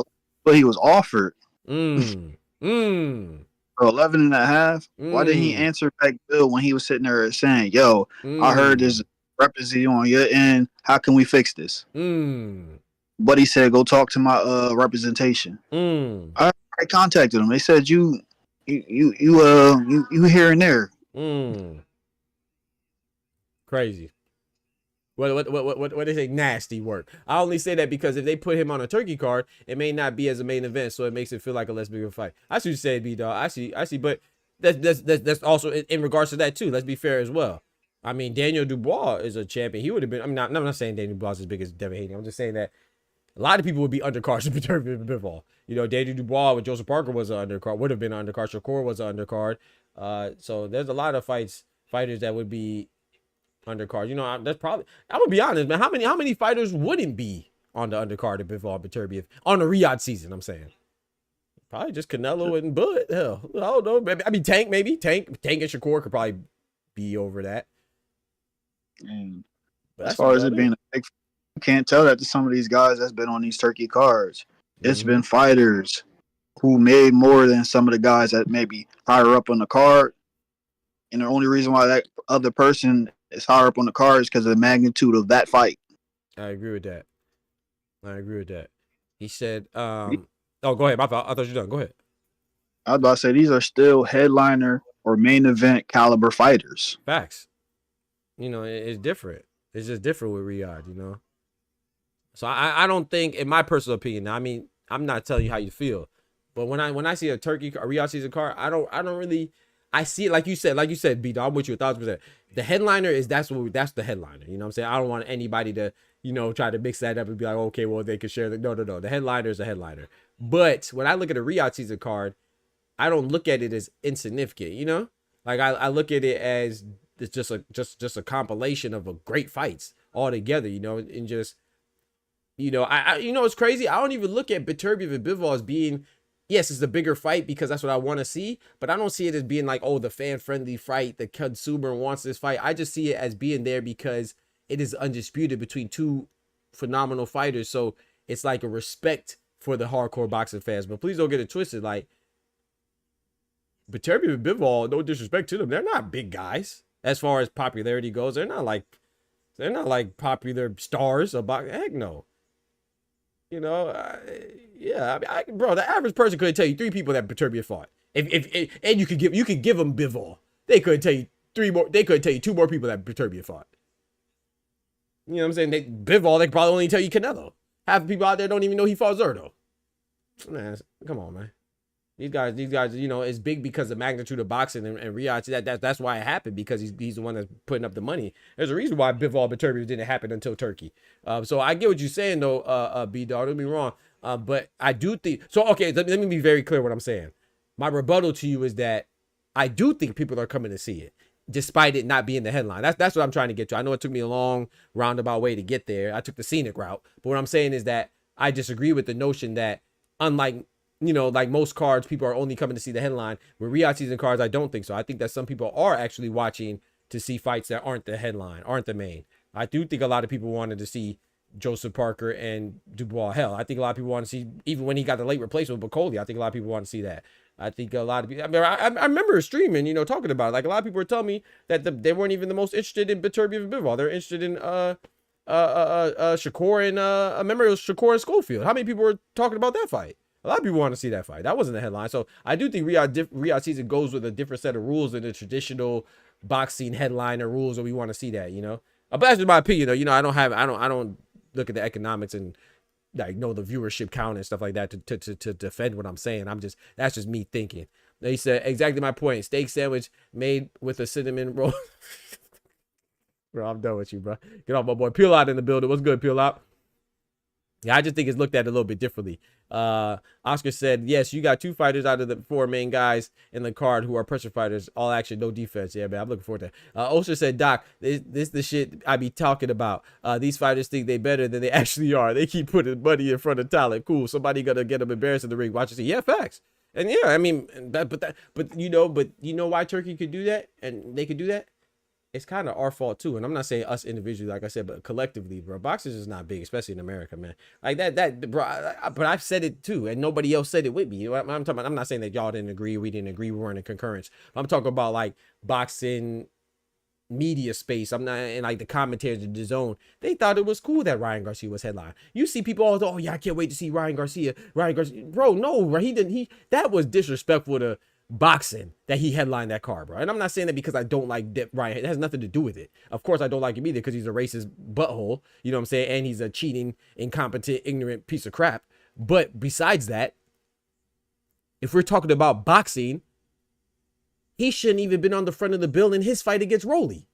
he was offered. For 11.5. Why didn't he answer back Bill when he was sitting there saying, yo, I heard there's representative on your end. How can we fix this? But he said, go talk to my representation. I contacted them. They said you here and there. Crazy. What they say? Nasty work. I only say that because if they put him on a turkey card, it may not be as a main event, so it makes it feel like a less bigger fight. I see what you say, B dog. I see, but that's also in regards to that too. Let's be fair as well. I mean, Daniel Dubois is a champion. He would have been. I'm not saying Daniel Dubois is as big as Devin Haney. I'm just saying that a lot of people would be undercards to Bivol. You know, Daniel Dubois with Joseph Parker was an undercard. Would have been an undercard. Shakur was an undercard. So there's a lot of fighters that would be undercard. You know, that's probably. I'm gonna be honest, man. How many fighters wouldn't be on the undercard of Bivol Beterbiev on the Riyadh season? I'm saying probably just Canelo and Bud. Hell, I don't know. Maybe, I mean, Tank maybe. Tank and Shakur could probably be over that. And as far as it being a big, you can't tell that to some of these guys that's been on these turkey cards. It's been fighters who made more than some of the guys that maybe higher up on the card. And the only reason why that other person is higher up on the card is because of the magnitude of that fight. I agree with that. He said, oh, go ahead. My fault. I thought you were done. Go ahead. I was about to say, these are still headliner or main event caliber fighters. Facts. You know, it's different. It's just different with Riyadh, you know. So I don't think, in my personal opinion, I mean, I'm not telling you how you feel, but when I see a Riyadh season card, I don't really, I see it like you said, B-Dog, I'm with you 1,000%. The headliner is that's the headliner. You know what I'm saying? I don't want anybody to, you know, try to mix that up and be like, okay, well, they could share the no. The headliner is a headliner. But when I look at a Riyadh season card, I don't look at it as insignificant, you know? Like I look at it as it's just a compilation of great fights all together, you know, and just, you know, I you know, it's crazy. I don't even look at Beterbiev and Bivol as being yes, it's a bigger fight because that's what I want to see, but I don't see it as being like, oh, the fan-friendly fight, the consumer wants this fight. I just see it as being there because it is undisputed between two phenomenal fighters. So it's like a respect for the hardcore boxing fans. But please don't get it twisted. Like, Beterbiev and Bivol, no disrespect to them, they're not big guys as far as popularity goes. They're not like popular stars of boxing. Heck no. You know, yeah, I mean, bro, the average person could tell you 3 people that Beterbiev fought. If and you could give them Bivol. They could tell you 3 more. They could tell you 2 more people that Beterbiev fought. You know what I'm saying? Bivol, they could probably only tell you Canelo. Half the people out there don't even know he fought Zerto. Man, come on, man. These guys, you know, it's big because the magnitude of boxing and Riyadh. That's why it happened, because he's the one that's putting up the money. There's a reason why Bivol Beterbiev didn't happen until Turkey. So I get what you're saying though, B-Dog. Don't be wrong. But I do think so. Okay, let me be very clear what I'm saying. My rebuttal to you is that I do think people are coming to see it, despite it not being the headline. That's what I'm trying to get to. I know it took me a long roundabout way to get there. I took the scenic route, but what I'm saying is that I disagree with the notion that, unlike, you know, like most cards, people are only coming to see the headline. With Riyadh season cards, I don't think so. I think that some people are actually watching to see fights that aren't the headline, aren't the main. I do think a lot of people wanted to see Joseph Parker and Dubois. Hell, I think a lot of people want to see, even when he got the late replacement with Bacoli, I think a lot of people want to see that. I think a lot of people, I mean, I remember streaming, you know, talking about it. Like, a lot of people were telling me that they weren't even the most interested in Beterbiev and Bivol. They're interested in Shakur and I remember it was Shakur and Schofield. How many people were talking about that fight? A lot of people want to see that fight. That wasn't the headline. So I do think Riyadh season goes with a different set of rules than the traditional boxing headliner rules that we want to see that, you know. But that's just my opinion though. You know, I don't look at the economics and like know the viewership count and stuff like that to defend what I'm saying. That's just me thinking. They said exactly my point. Steak sandwich made with a cinnamon roll. Bro, I'm done with you, bro. Get off my boy. Peel Out in the building. What's good, Peel Out? Yeah, I just think it's looked at a little bit differently. Oscar said, yes, you got 2 fighters out of the 4 main guys in the card who are pressure fighters, all action, no defense. Yeah, man, I'm looking forward to that. Oster said, Doc, this the shit I be talking about. These fighters think they better than they actually are. They keep putting money in front of talent. Cool. Somebody gonna get them embarrassed in the ring. Watch and see. Yeah, facts. And yeah, I mean, but you know why Turkey could do that and they could do that? It's kind of our fault too. And I'm not saying us individually, like I said, but collectively, bro. Boxing is not big, especially in America, man. Like that, bro. But I've said it too, and nobody else said it with me. You know, I'm talking about, I'm not saying that y'all didn't agree, we didn't agree, we weren't in concurrence. I'm talking about like boxing media space. I'm not in like the commentators of the zone. They thought it was cool that Ryan Garcia was headline. You see people all, oh yeah, I can't wait to see Ryan Garcia. Bro, no, he didn't. That was disrespectful to boxing that he headlined that card, bro. And I'm not saying that because I don't like Ryan. It has nothing to do with it. Of course, I don't like him either because he's a racist butthole. You know what I'm saying? And he's a cheating, incompetent, ignorant piece of crap. But besides that, if we're talking about boxing, he shouldn't even been on the front of the bill in his fight against Rolly.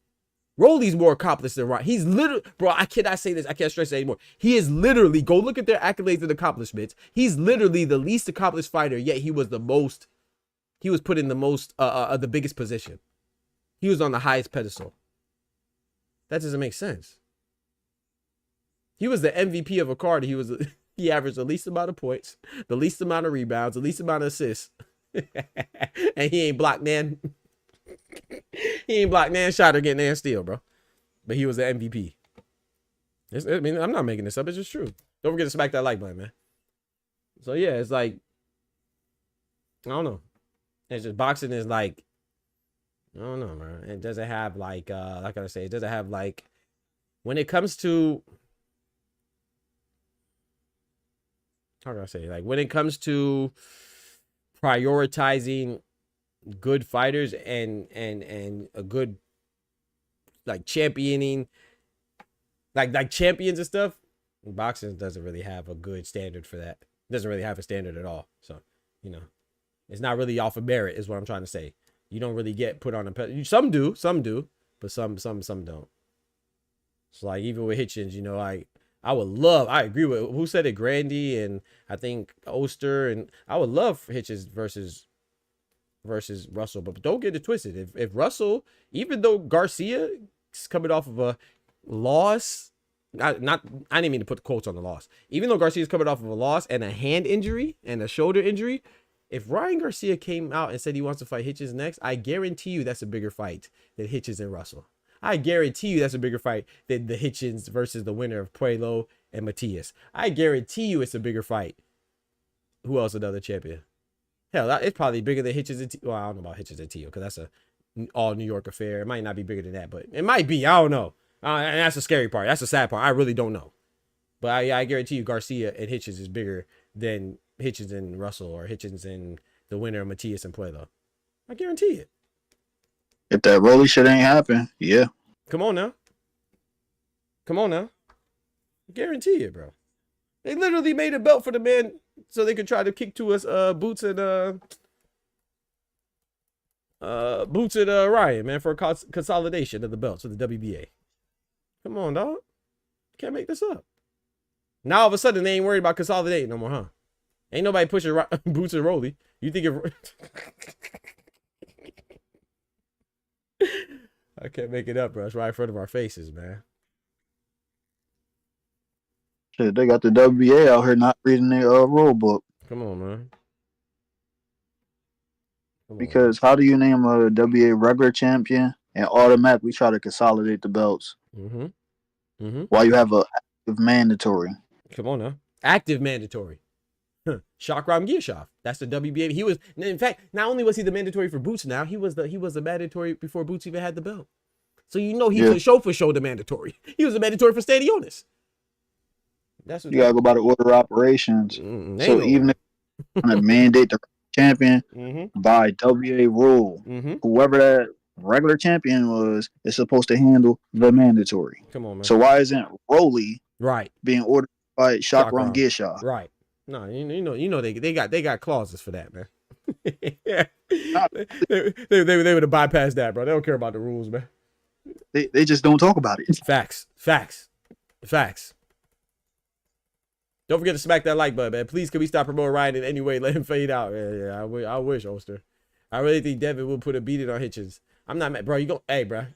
Rolly's more accomplished than Ryan. He's literally, bro, I cannot say this. I can't stress it anymore. He is literally, go look at their accolades and accomplishments. He's literally the least accomplished fighter, yet he was the most. He was put in the most, the biggest position. He was on the highest pedestal. That doesn't make sense. He was the MVP of a card. He averaged the least amount of points, the least amount of rebounds, the least amount of assists, and he ain't blocked Nan. He ain't blocked Nan shot or get Nan steal, bro. But he was the MVP. I mean, I'm not making this up. It's just true. Don't forget to smack that like button, man. So yeah, it's like, I don't know. It's just boxing is like, I don't know, man. It doesn't have like I say, it doesn't have like, when it comes to, how can I say, like when it comes to prioritizing good fighters and a good like championing, like champions and stuff, boxing doesn't really have a good standard for that. It doesn't really have a standard at all. So, you know. It's not really off of merit, is what I'm trying to say. You don't really get put on a pedestal. Some do, but some don't. So like even with Hitchens, you know, I agree with who said it, Grandy and I think Oster, and I would love Hitchens versus Russell, but don't get it twisted. If Russell, even though Garcia is coming off of a loss, I didn't mean to put the quotes on the loss. Even though Garcia is coming off of a loss and a hand injury and a shoulder injury, If Ryan Garcia came out and said he wants to fight Hitchens next, I guarantee you that's a bigger fight than Hitchens and Russell. I guarantee you that's a bigger fight than the Hitchens versus the winner of Puello and Matias. I guarantee you it's a bigger fight. Who else another champion? Hell, it's probably bigger than Hitchens and Tio. Well, I don't know about Hitchens and Tio because that's a all New York affair. It might not be bigger than that, but it might be. I don't know. And that's the scary part. That's the sad part. I really don't know. But I guarantee you Garcia and Hitchens is bigger than Hitchens and Russell or Hitchens and the winner of Matias and Puello. I guarantee it. If that Rolly shit ain't happen, yeah. Come on now. Come on now. I guarantee it, bro. They literally made a belt for the man so they could try to kick to us Boots and Ryan, man, for a consolidation of the belts for the WBA. Come on, dog. Can't make this up. Now all of a sudden they ain't worried about consolidating no more, huh? Ain't nobody pushing Boots and Rolly. You think I can't make it up, bro. It's right in front of our faces, man. Shit, they got the WBA out here not reading their rule book. Come on, man. Because how do you name a WBA regular champion and automatically try to consolidate the belts? While you have a active mandatory. Come on now. Active mandatory. Shakram Giyashov. That's the WBA. He was, in fact, not only was he the mandatory for Boots now, he was the mandatory before Boots even had the belt. So you know he was for show the mandatory. He was the mandatory for Stadionis. That's what you gotta go by the order of operations. So even if you want to mandate the champion by WBA rule, whoever that regular champion was is supposed to handle the mandatory. Come on, man. So why isn't Rolly being ordered by Shakram Giyashov? Right. No, you know they got clauses for that, man. they would have bypassed that, bro. They don't care about the rules, man. They just don't talk about it. Facts. Don't forget to smack that like button, man. Please, can we stop promoting Ryan in any way? Let him fade out. Yeah. I wish, Oster. I really think Devin will put a beating on Hitchens. I'm not mad, bro. Hey, bro.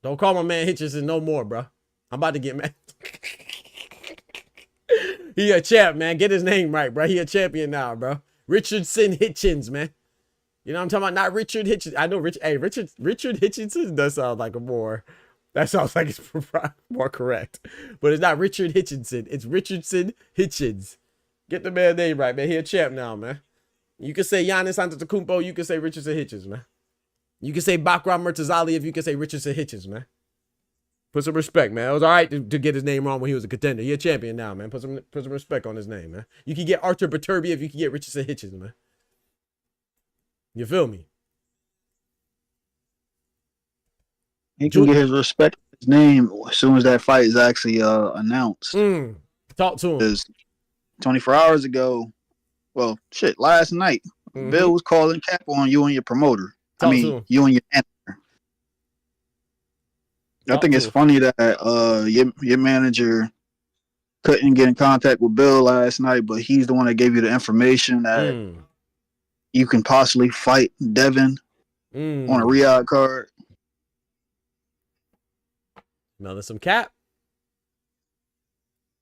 Don't call my man Hitchens no more, bro. I'm about to get mad. He a champ, man. Get his name right, bro. He a champion now, bro. Richardson Hitchens, man. You know what I'm talking about? Not Richard Hitchens. I know Richard Hitchinson does sound like a more. That sounds like it's more correct. But it's not Richard Hitchinson. It's Richardson Hitchens. Get the man name right, man. He a champ now, man. You can say Giannis Antetokounmpo. You can say Richardson Hitchens, man. You can say Bakram Murtazali if you can say Richardson Hitchens, man. Put some respect, man. It was all right to get his name wrong when he was a contender. He a champion now, man. Put some respect on his name, man. You can get Arthur Baturbia if you can get Richardson Hitchens, man. You feel me? He can get his respect, his name, as soon as that fight is actually announced. Talk to him. Because 24 hours ago, well, shit, last night, Bill was calling cap on you and your promoter. You and your manager. I think it's funny that your manager couldn't get in contact with Bill last night, but he's the one that gave you the information that you can possibly fight Devin on a Riyadh card. Smelling some cap.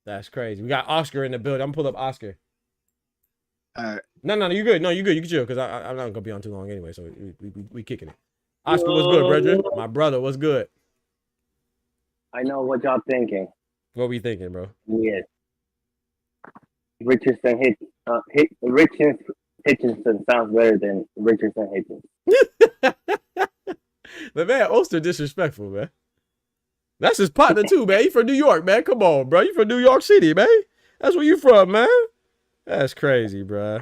That's crazy. We got Oscar in the building. I'm gonna pull up Oscar. All right. No, you're good. No, you're good. You can chill because I'm not gonna be on too long anyway. So we kicking it. Oscar, what's good, brother? My brother, what's good? I know what y'all thinking. What we thinking, bro? Yes. Richardson Hitchinson sounds better than Richardson Hitchens. The man Oster disrespectful, man. That's his partner too, man. He from New York, man. Come on, bro. You from New York City, man. That's where you from, man. That's crazy, bro.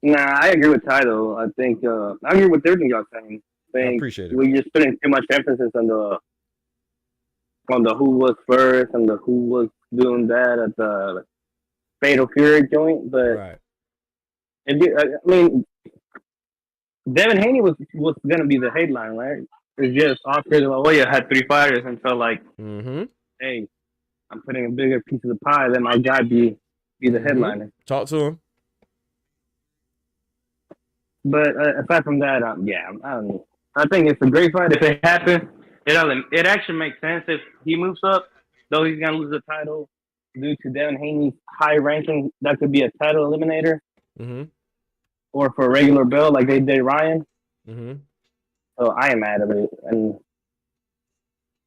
Nah, I agree with Tidal. I think I agree with everything y'all saying. I appreciate it. We just putting too much emphasis on the who was first and the who was doing that at the Fatal Fury joint, but Devin Haney was gonna be the headline, right? It's just Oscar De La Hoya had 3 fighters and felt like, hey, I'm putting a bigger piece of the pie. Let my guy be the headliner. Talk to him. But aside from that, I don't know. I think it's a great fight if it happens. It actually makes sense if he moves up, though he's gonna lose the title. due to Devin Haney's high ranking, that could be a title eliminator, or for a regular belt like they did Ryan. So I am mad at it,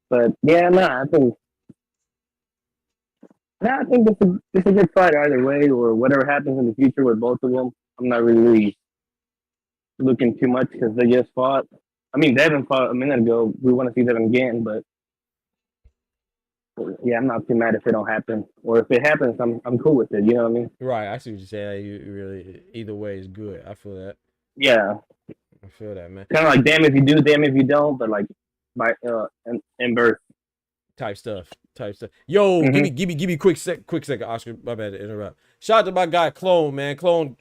but yeah, I think this is a good fight either way, or whatever happens in the future with both of them. I'm not really looking too much because they just fought. I mean, Devin fought a minute ago. We want to see Devin again, but yeah, I'm not too mad if it don't happen, or if it happens, I'm cool with it. You know what I mean? Right. I see what you're saying. You really, either way is good. I feel that. Yeah. I feel that, man. Kind of like damn if you do, damn if you don't, but like by in birth type stuff. Yo, give me quick second, Oscar. My bad to interrupt. Shout out to my guy Clone, man. Clone,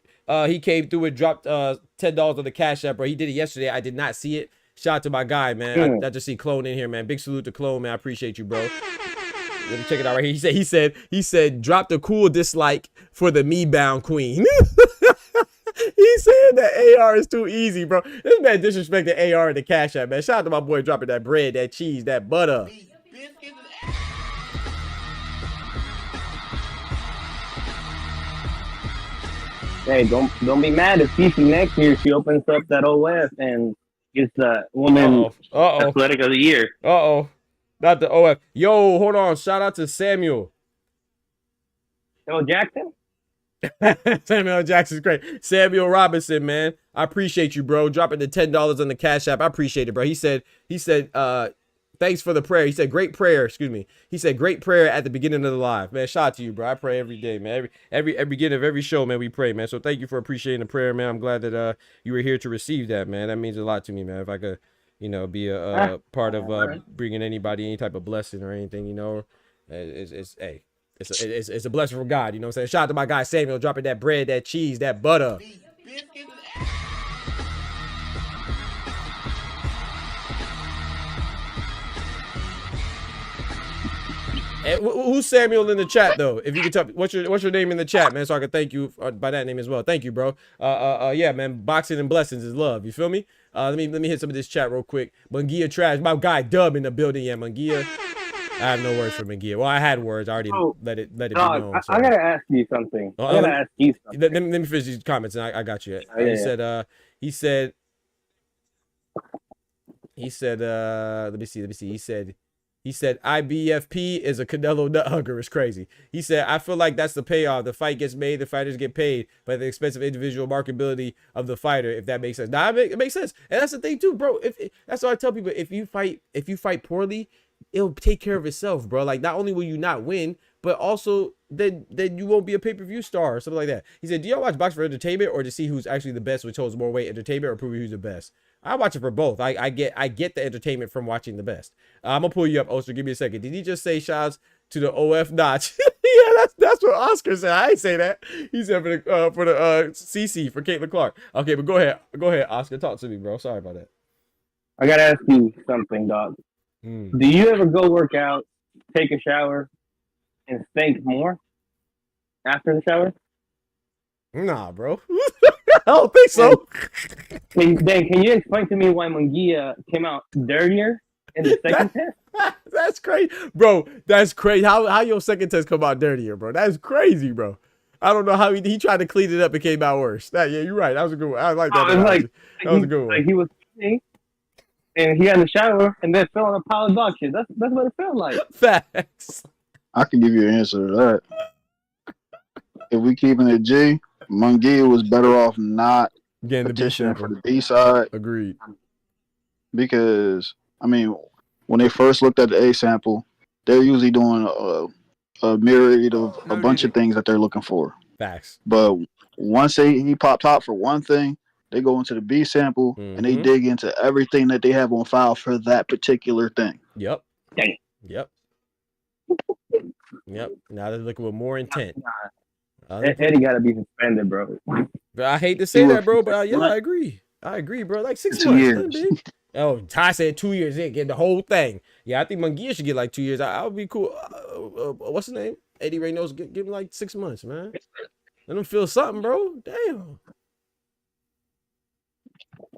he came through and dropped $10 on the Cash App, bro. He did it yesterday. I did not see it. Shout out to my guy, man. I just see Clone in here, man. Big salute to Clone, man. I appreciate you, bro. Let me check it out right here. He said, drop the cool dislike for the me-bound queen. He said that AR is too easy, bro. This man disrespected AR and the Cash App, man. Shout out to my boy dropping that bread, that cheese, that butter. Hey, don't be mad if Fifi next year she opens up that OF and gets the woman athletic of the year. Not the OF. Yo, hold on. Shout out to Samuel. Samuel Jackson? Samuel Jackson's great. Samuel Robinson, man. I appreciate you, bro. Dropping the $10 on the Cash App. I appreciate it, bro. He said, thanks for the prayer. He said, great prayer. Excuse me. He said, great prayer at the beginning of the live. Man, shout out to you, bro. I pray every day, man. Every beginning of every show, man, we pray, man. So thank you for appreciating the prayer, man. I'm glad that you were here to receive that, man. That means a lot to me, man. If I could, be a part of bringing anybody any type of blessing or anything, it's a blessing from God, you know what I'm saying? Shout out to my guy Samuel dropping that bread, that cheese, that butter. And who's Samuel in the chat though? If you could tell me what's your name in the chat, man, so I can thank you by that name as well. Thank you, bro. Yeah, man, boxing and blessings is love. You feel me? Let me hit some of this chat real quick. Munguia trash. My guy Dub in the building. Yeah, Munguia. I have no words for Munguia. Well, I had words. I already let it be known. So. I gotta ask you something. Let me finish these comments and I got you. He said, let me see. He said, IBFP is a Canelo nut hugger. It's crazy. He said, I feel like that's the payoff. The fight gets made, the fighters get paid, but at the expense of individual marketability of the fighter, if that makes sense. Now, it makes sense. And that's the thing too, bro. That's what I tell people. If you fight poorly, it'll take care of itself, bro. Like, not only will you not win, but also then you won't be a pay-per-view star or something like that. He said, do y'all watch boxing for entertainment or to see who's actually the best, which holds more weight, entertainment, or proving who's the best? I watch it for both. I get the entertainment from watching the best. I'm gonna pull you up, Oster. Give me a second. Did he just say shouts to the OF notch? Yeah, that's what Oscar said. I ain't say that. He said for the CC for Caitlin Clark. Okay, but go ahead, Oscar. Talk to me, bro. Sorry about that. I gotta ask you something, dog. Do you ever go work out, take a shower, and think more after the shower? Nah, bro. I don't think so. Can you explain to me why Munguia came out dirtier in the second test? That's crazy, bro. That's crazy. How your second test come out dirtier, bro? That's crazy, bro. I don't know how he tried to clean it up and came out worse. Yeah, you're right. That was a good one. I like that. That was a good one. Like he was cleaning, and he had in the shower and then fell on a pile of dog shit. That's what it felt like. Facts. I can give you an answer to that. If we keeping it G, Munguia was better off not getting petitioning for the B side. Agreed. Because I mean, when they first looked at the A sample, they're usually doing a myriad of a bunch of things that they're looking for. Facts. But once he popped top for one thing, they go into the B sample and they dig into everything that they have on file for that particular thing. Yep. Yep. Now they're looking with more intent. Eddie gotta be suspended, bro. I hate to say that, bro, but yeah, I agree, bro. Like 6 months. Years. Oh, Ty said 2 years. They get the whole thing. Yeah, I think Munguia should get like 2 years. I would be cool. What's his name? Eddy Reynoso. Give him like 6 months, man. Let him feel something, bro. Damn.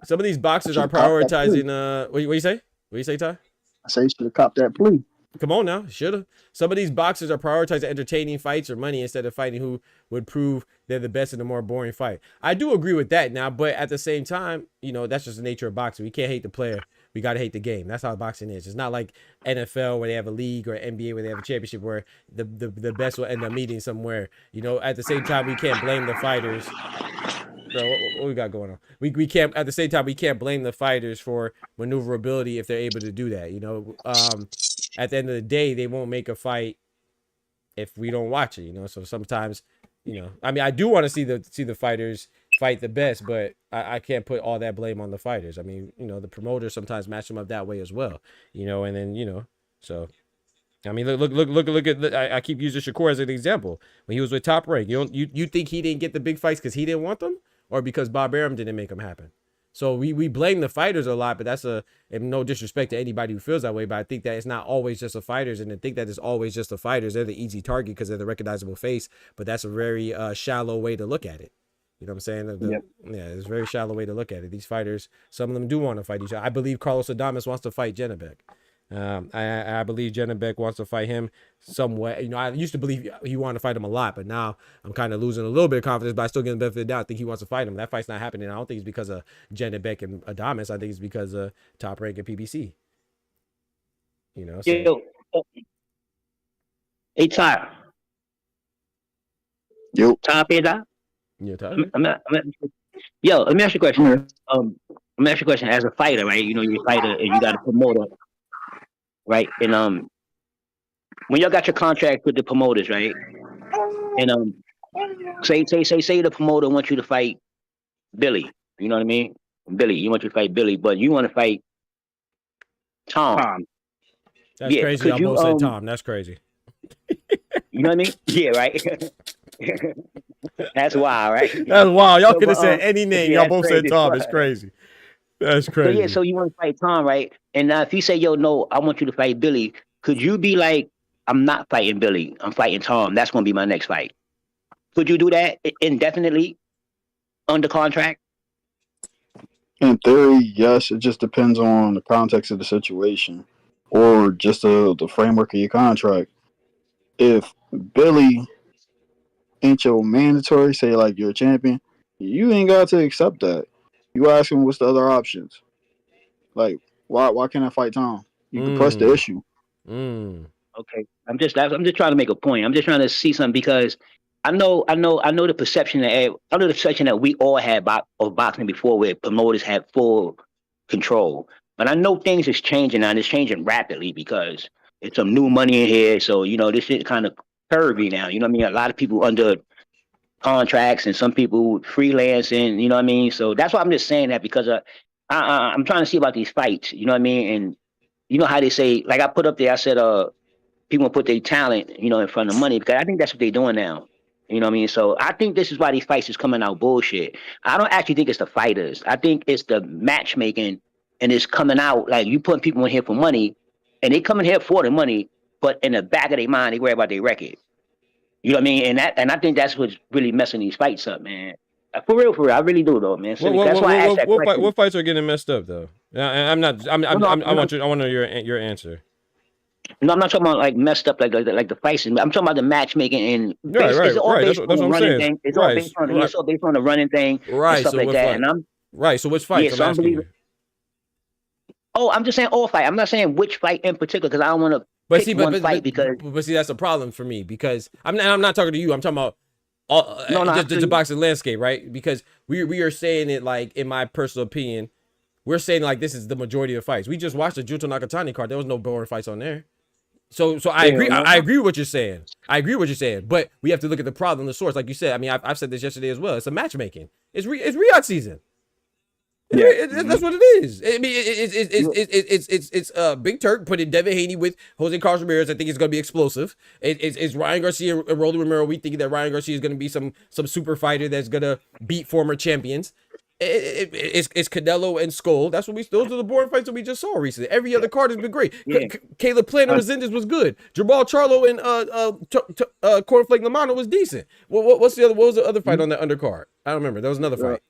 Some of these boxers are prioritizing. What you say? What you say, Ty? I say you should have copped that plea. Come on now, shoulda. Some of these boxers are prioritizing entertaining fights or money instead of fighting who would prove they're the best in a more boring fight. I do agree with that now, but at the same time, you know, that's just the nature of boxing. We can't hate the player. We got to hate the game. That's how boxing is. It's not like NFL where they have a league or NBA where they have a championship where the best will end up meeting somewhere. You know, at the same time, we can't blame the fighters. Bro, what we got going on? We can't, at the same time, we can't blame the fighters for maneuverability if they're able to do that. You know, at the end of the day, they won't make a fight if we don't watch it. You know, so sometimes, you know, I mean, I do want to see the fighters fight the best, but I can't put all that blame on the fighters. I mean, you know, the promoters sometimes match them up that way as well. You know, and then, you know, so. I mean, look at. I keep using Shakur as an example. When he was with Top Rank, you think he didn't get the big fights because he didn't want them, or because Bob Arum didn't make them happen? So we blame the fighters a lot, but that's and no disrespect to anybody who feels that way. But I think that it's not always just the fighters, and to think that it's always just the fighters. They're the easy target because they're the recognizable face. But that's a very shallow way to look at it. You know what I'm saying? Yep. Yeah, it's a very shallow way to look at it. These fighters, some of them do want to fight each other. I believe Carlos Adames wants to fight Janibek. I believe Janibek wants to fight him somewhere. You know, I used to believe he wanted to fight him a lot, but now I'm kind of losing a little bit of confidence, but I still get the benefit of the doubt. I think he wants to fight him. That fight's not happening. I don't think it's because of Janibek and Adames. I think it's because of Top Rank and PBC. You know, so. Yo, hey, Ty. Yo. Ty, pay that? Yeah, Yo, let me ask you a question. Let me ask you a question. As a fighter, right? You know, you're a fighter and you got a promoter, right? And when y'all got your contract with the promoters, right? And say the promoter wants you to fight Billy. You know what I mean? Billy, you want you to fight Billy, but you want to fight Tom. That's crazy. I both said Tom. That's crazy. You know what I mean? Yeah, right. That's wild, right? That's wild. Y'all could have said any name. Yeah, Y'all both said Tom. It's crazy. That's crazy. So you want to fight Tom, right? And if you say, yo, no, I want you to fight Billy, could you be like, I'm not fighting Billy, I'm fighting Tom. That's going to be my next fight. Could you do that indefinitely under contract? In theory, yes. It just depends on the context of the situation or just the framework of your contract. If Billy ain't your mandatory, say like you're a champion, you ain't got to accept that. You ask him what's the other options. Like, why can't I fight Tom? You can press the issue. Okay. I'm just trying to make a point. I'm just trying to see something because I know the perception that we all had of boxing before, where promoters had full control. But I know things is changing now, and it's changing rapidly because it's some new money in here. So, you know, this shit kind of curvy now. You know what I mean? A lot of people under contracts and some people freelancing, you know what I mean? So that's why I'm just saying that, because I'm trying to see about these fights, you know what I mean? And you know how they say, like I put up there, I said, people put their talent, you know, in front of money, because I think that's what they're doing now. You know what I mean? So I think this is why these fights is coming out bullshit. I don't actually think it's the fighters. I think it's the matchmaking, and it's coming out like you putting people in here for money, and they come in here for the money, but in the back of their mind, they worry about their record. You know what I mean? And I think that's what's really messing these fights up, man. For real, I really do though, man. So that's why I asked that question. What fights are getting messed up though? I want to know your answer. No, I'm not talking about like messed up like the fights. I'm talking about the matchmaking and right. That's what I'm saying. It's all based on the running thing, right? And stuff so like that. And so which fights? Yeah, I'm just saying all fight. I'm not saying which fight in particular because I don't want to. But see, that's a problem for me because I'm not talking to you. I'm talking about the boxing landscape, right? Because we are saying it like, in my personal opinion, we're saying like this is the majority of fights. We just watched the Junto Nakatani card. There was no boring fights on there. So I agree. I agree with what you're saying. But we have to look at the problem, the source. Like you said, I mean, I've said this yesterday as well. It's a matchmaking. It's Riyadh season. That's what it is. I mean, it's Big Turk putting Devin Haney with Jose Carlos Ramirez. I think it's going to be explosive. It's Ryan Garcia and Rolly Romero. We think that Ryan Garcia is going to be some super fighter that's going to beat former champions. It's Canelo and Skull. Those are the boring fights that we just saw recently. Every other card has been great. Caleb Plant and Resendez was good. Jamal Charlo and Cornflake Lamano was decent. What was the other fight on that undercard? I don't remember. There was another fight.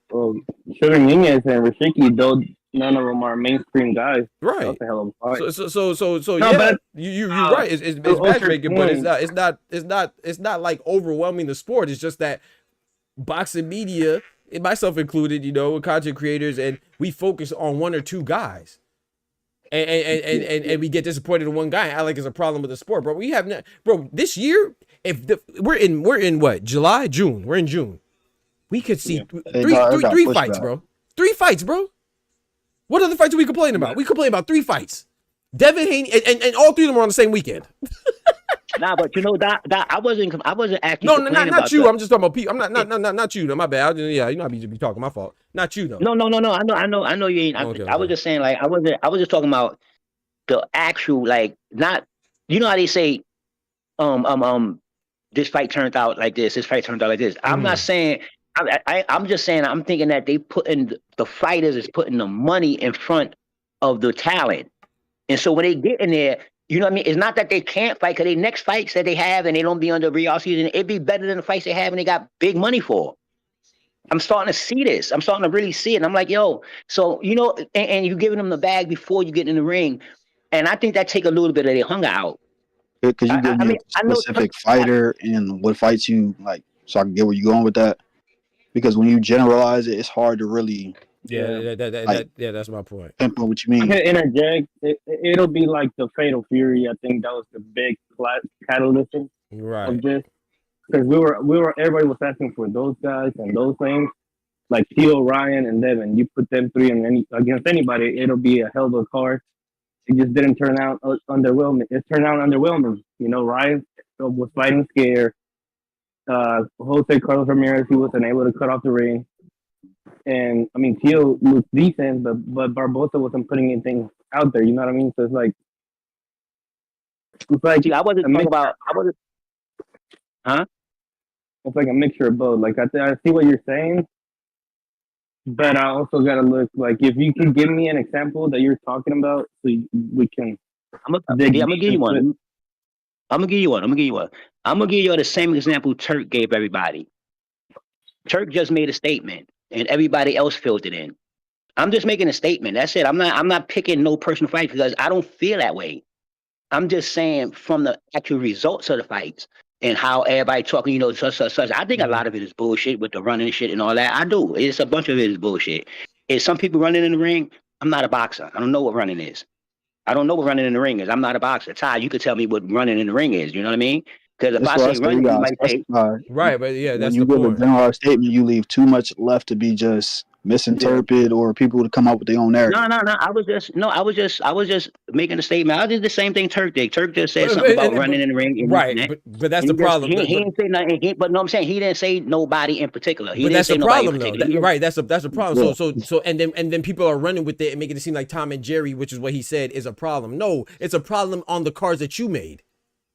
Sugar Nunez and Rashiki, though none of them are mainstream guys. Right. That's a hell of a fight. So No, yeah, but, you're right. It's matchmaking, but it's not like overwhelming the sport. It's just that boxing media, and myself included, you know, content creators, and we focus on one or two guys. And we get disappointed in one guy. I like it's a problem with the sport, bro. We have not, bro. This year, we're in what, July, June? We're in June. We could see three fights, bro. 3 fights, bro. What other fights are we complaining about? We complain about 3 fights. Devin Haney, and all 3 of them are on the same weekend. Nah, but you know that I wasn't actually. No, not you. I'm just talking about people. I'm not you. No, my bad. Yeah, you know I be talking. My fault. Not you though. No. I know you ain't. I was just saying, like, I was just talking about the actual, like, not. You know how they say, this fight turned out like this. This fight turned out like this. I'm not saying. I'm just saying. I'm thinking that the fighters is putting the money in front of the talent, and so when they get in there. You know what I mean? It's not that they can't fight, because they next fights that they have and they don't be under re-off season, it'd be better than the fights they have and they got big money for. I'm starting to see this. I'm starting to really see it. And I'm like, yo, so, you know, and you're giving them the bag before you get in the ring. And I think that take a little bit of their hunger out. Because you give me a specific fighter and what fights you like, so I can get where you're going with that. Because when you generalize it, it's hard to really... Yeah, that's my point. Pinpoint what you mean. I can interject. It'll be like the Fatal Fury. I think that was the big catalyst of this, because everybody was asking for those guys and those things, like Teal, Ryan, and Devin. You put them 3 in against anybody, it'll be a hell of a card. It just didn't turn out underwhelming. It turned out underwhelming. You know, Ryan was fighting scared. Jose Carlos Ramirez, he wasn't able to cut off the ring. And I mean, Teal looked decent, but Barbosa wasn't putting anything out there. You know what I mean? So it's like I wasn't talking about. Huh? It's like a mixture of both. Like I see what you're saying, but I also gotta look. Like, if you can give me an example that you're talking about, so we can. I'm gonna give you one. I'm gonna give you the same example Turk gave everybody. Turk just made a statement. And everybody else filled it in. I'm just making a statement. That's it. I'm not picking no personal fight because I don't feel that way. I'm just saying from the actual results of the fights and how everybody talking, you know, such. I think a lot of it is bullshit with the running shit and all that. I do. It's a bunch of it is bullshit. If some people running in the ring, I'm not a boxer. I don't know what running is. I don't know what running in the ring is. I'm not a boxer. Ty, you could tell me what running in the ring is. You know what I mean? Because if I say running, you might say right, but yeah, that's the point. When you give a general statement, you leave too much left to be just misinterpreted or people to come up with their own narrative. No. I was just making a statement. I did the same thing Turk did. Turk just said something about running in the ring. Right, but that's the problem. He didn't say nothing. But no, I'm saying he didn't say nobody in particular. But that's the problem, though. Right, that's the problem. So and then people are running with it and making it seem like Tom and Jerry, which is what he said, is a problem. No, it's a problem on the cards that you made.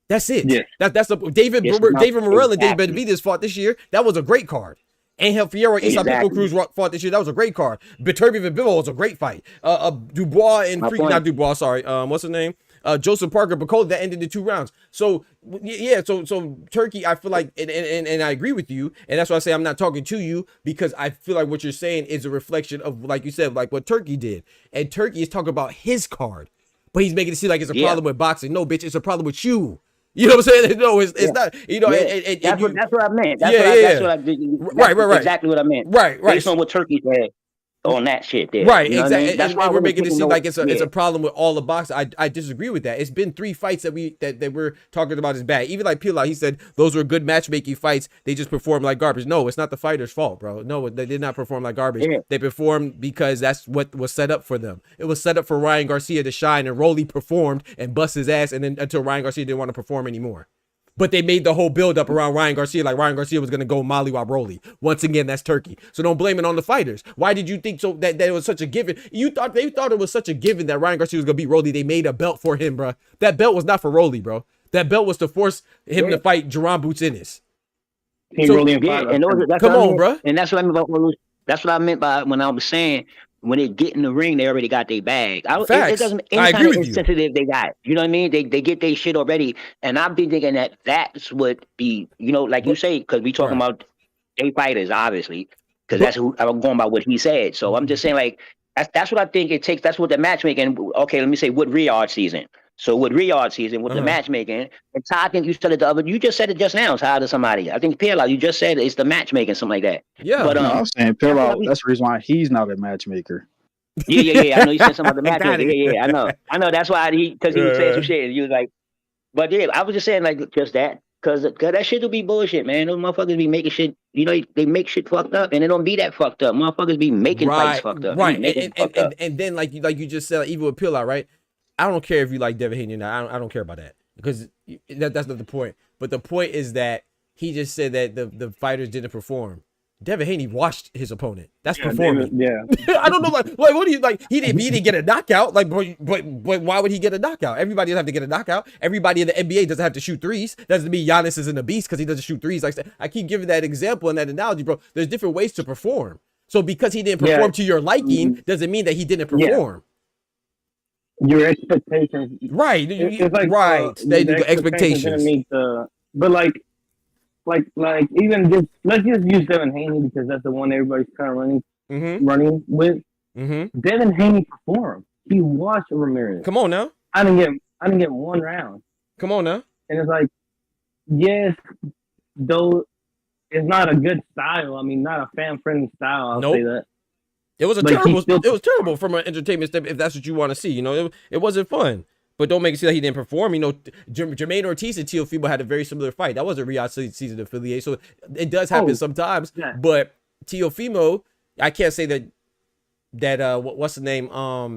That's it. Yeah. That's a David Morrell and Dave Benavidez fought this year. That was a great card. Angel Fierro, Isa Pico Cruz fought this year. That was a great card. Beterbiev and Bivol was a great fight. Dubois and not Dubois, sorry. What's his name? Joseph Parker Bacola, that ended in 2 rounds. So yeah, so Turkey, I feel like, and I agree with you, and that's why I say I'm not talking to you, because I feel like what you're saying is a reflection of, like you said, like what Turkey did. And Turkey is talking about his card, but he's making it seem like it's a problem with boxing. No, bitch, it's a problem with you. You know what I'm saying? No, it's not. You know, that's what I meant. That's what I did. Right. Exactly what I meant. Right. Based on what Turkey said on that shit there. Right, you know exactly. I mean? That's why we're making it seem like it's a problem with all the boxing. I disagree with that. It's been 3 fights that we're talking about is bad. Even like Pila, he said those were good matchmaking fights. They just performed like garbage. No, it's not the fighter's fault, bro. No, they did not perform like garbage. Yeah. They performed because that's what was set up for them. It was set up for Ryan Garcia to shine, and Rolly performed and bust his ass, and then until Ryan Garcia didn't want to perform anymore. But they made the whole build up around Ryan Garcia, like Ryan Garcia was going to go mollywop Rolly. Once again, that's Turkey. So don't blame it on the fighters. Why did you think so that it was such a given? They thought it was such a given that Ryan Garcia was going to beat Rolly. They made a belt for him, bro. That belt was not for Rolly, bro. That belt was to force him to fight Jerron Boots Ennis. Come on, bro. And that's what I meant by when I was saying, when they get in the ring, they already got their bag. It doesn't any kind of insensitive they got. You know what I mean? They get their shit already. And I've been thinking that's what be, you know, like you say, because we talking about they fighters, obviously, because that's who I'm going by what he said. So I'm just saying, like, That's what I think it takes. That's what the matchmaking. Okay, let me say with Riyadh season. So with Riyadh season, with the matchmaking, and Ty, I think you said it the other. You just said it just now. Ty, to somebody. I think Pierre, you just said it's the matchmaking, something like that. Yeah. But No, I was saying Pillow. That's the reason why he's not a matchmaker. Yeah. I know you said something about the matchmaking. Got it. Yeah. I know. That's why because he was saying some shit. And you was like, but yeah, I was just saying like just that. Cause that shit will be bullshit, man. Those motherfuckers be making shit, they make shit fucked up, and it don't be that fucked up. Motherfuckers be making fights fucked up. Right. And then like you just said, even with Pill Out, right? I don't care if you like Devin Haney or not. I don't care about that because that's not the point. But the point is that he just said that the fighters didn't perform. Devin Haney watched his opponent. That's performing. I don't know, like what do you like? He didn't get a knockout. Like, but why would he get a knockout? Everybody doesn't have to get a knockout. Everybody in the NBA doesn't have to shoot threes. Doesn't mean Giannis isn't a beast because he doesn't shoot threes. Like I keep giving that example and that analogy, bro. There's different ways to perform. So because he didn't perform to your liking, doesn't mean that he didn't perform. Your expectations, right? It's like, right. The expectations. Meet but like even just let's just use Devin Haney because that's the one everybody's kind of running with. Devin Haney performed. He watched Ramirez. Come on now. I didn't get one round. Come on now. And it's like, yes, though it's not a good style. I mean, not a fan friendly style. I'll say that. It was it was terrible from an entertainment step. If that's what you want to see, it wasn't fun. But don't make it seem like he didn't perform. Jermaine Ortiz and Teofimo had a very similar fight. That wasn't Riyadh season affiliate, so it does happen sometimes. Yeah. But Teofimo, I can't say that what's the name? What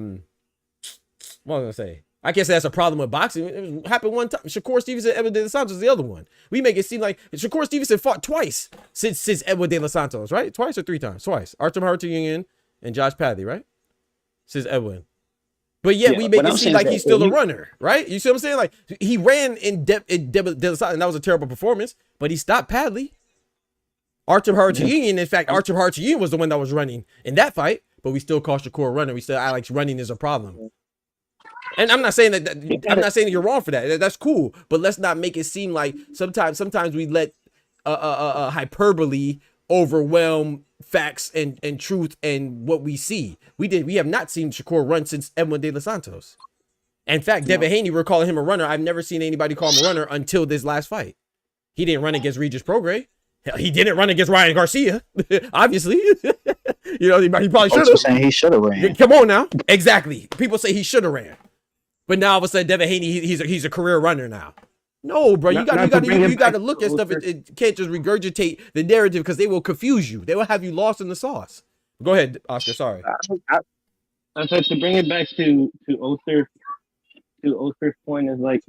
was I gonna say? I can't say that's a problem with boxing. It happened one time. Shakur Stevenson, Edwin De Los Santos is the other one. We make it seem like Shakur Stevenson fought twice since Edwin De Los Santos, right? Twice or three times? Twice. Artem Hartunian and Josh Padley, right? Since Edwin. But yet we make it seem like he's still a runner, right? You see what I'm saying? Like he ran in De Los Santos, and that was a terrible performance, but he stopped Padley. Artem Hartunian, in fact, Artem Hartunian was the one that was running in that fight, but we still call Shakur a runner. We still act like running is a problem. And I'm not saying I'm not saying that you're wrong for that. That's cool, but let's not make it seem like sometimes we let hyperbole overwhelm facts and truth and what we see. We have not seen Shakur run since Edwin De Los Santos. In fact, Devin Haney, we're calling him a runner. I've never seen anybody call him a runner until this last fight. He didn't run against Regis Prograis. Hell, he didn't run against Ryan Garcia. Obviously, he probably should have. Saying he should have ran. Come on now, exactly. People say he should have ran, but now all of a sudden Devin Haney, he's a career runner now. No, bro, you got to look at stuff. It can't just regurgitate the narrative because they will confuse you. They will have you lost in the sauce. Go ahead, Oscar. Sorry. I said to bring it back to Oster's point is like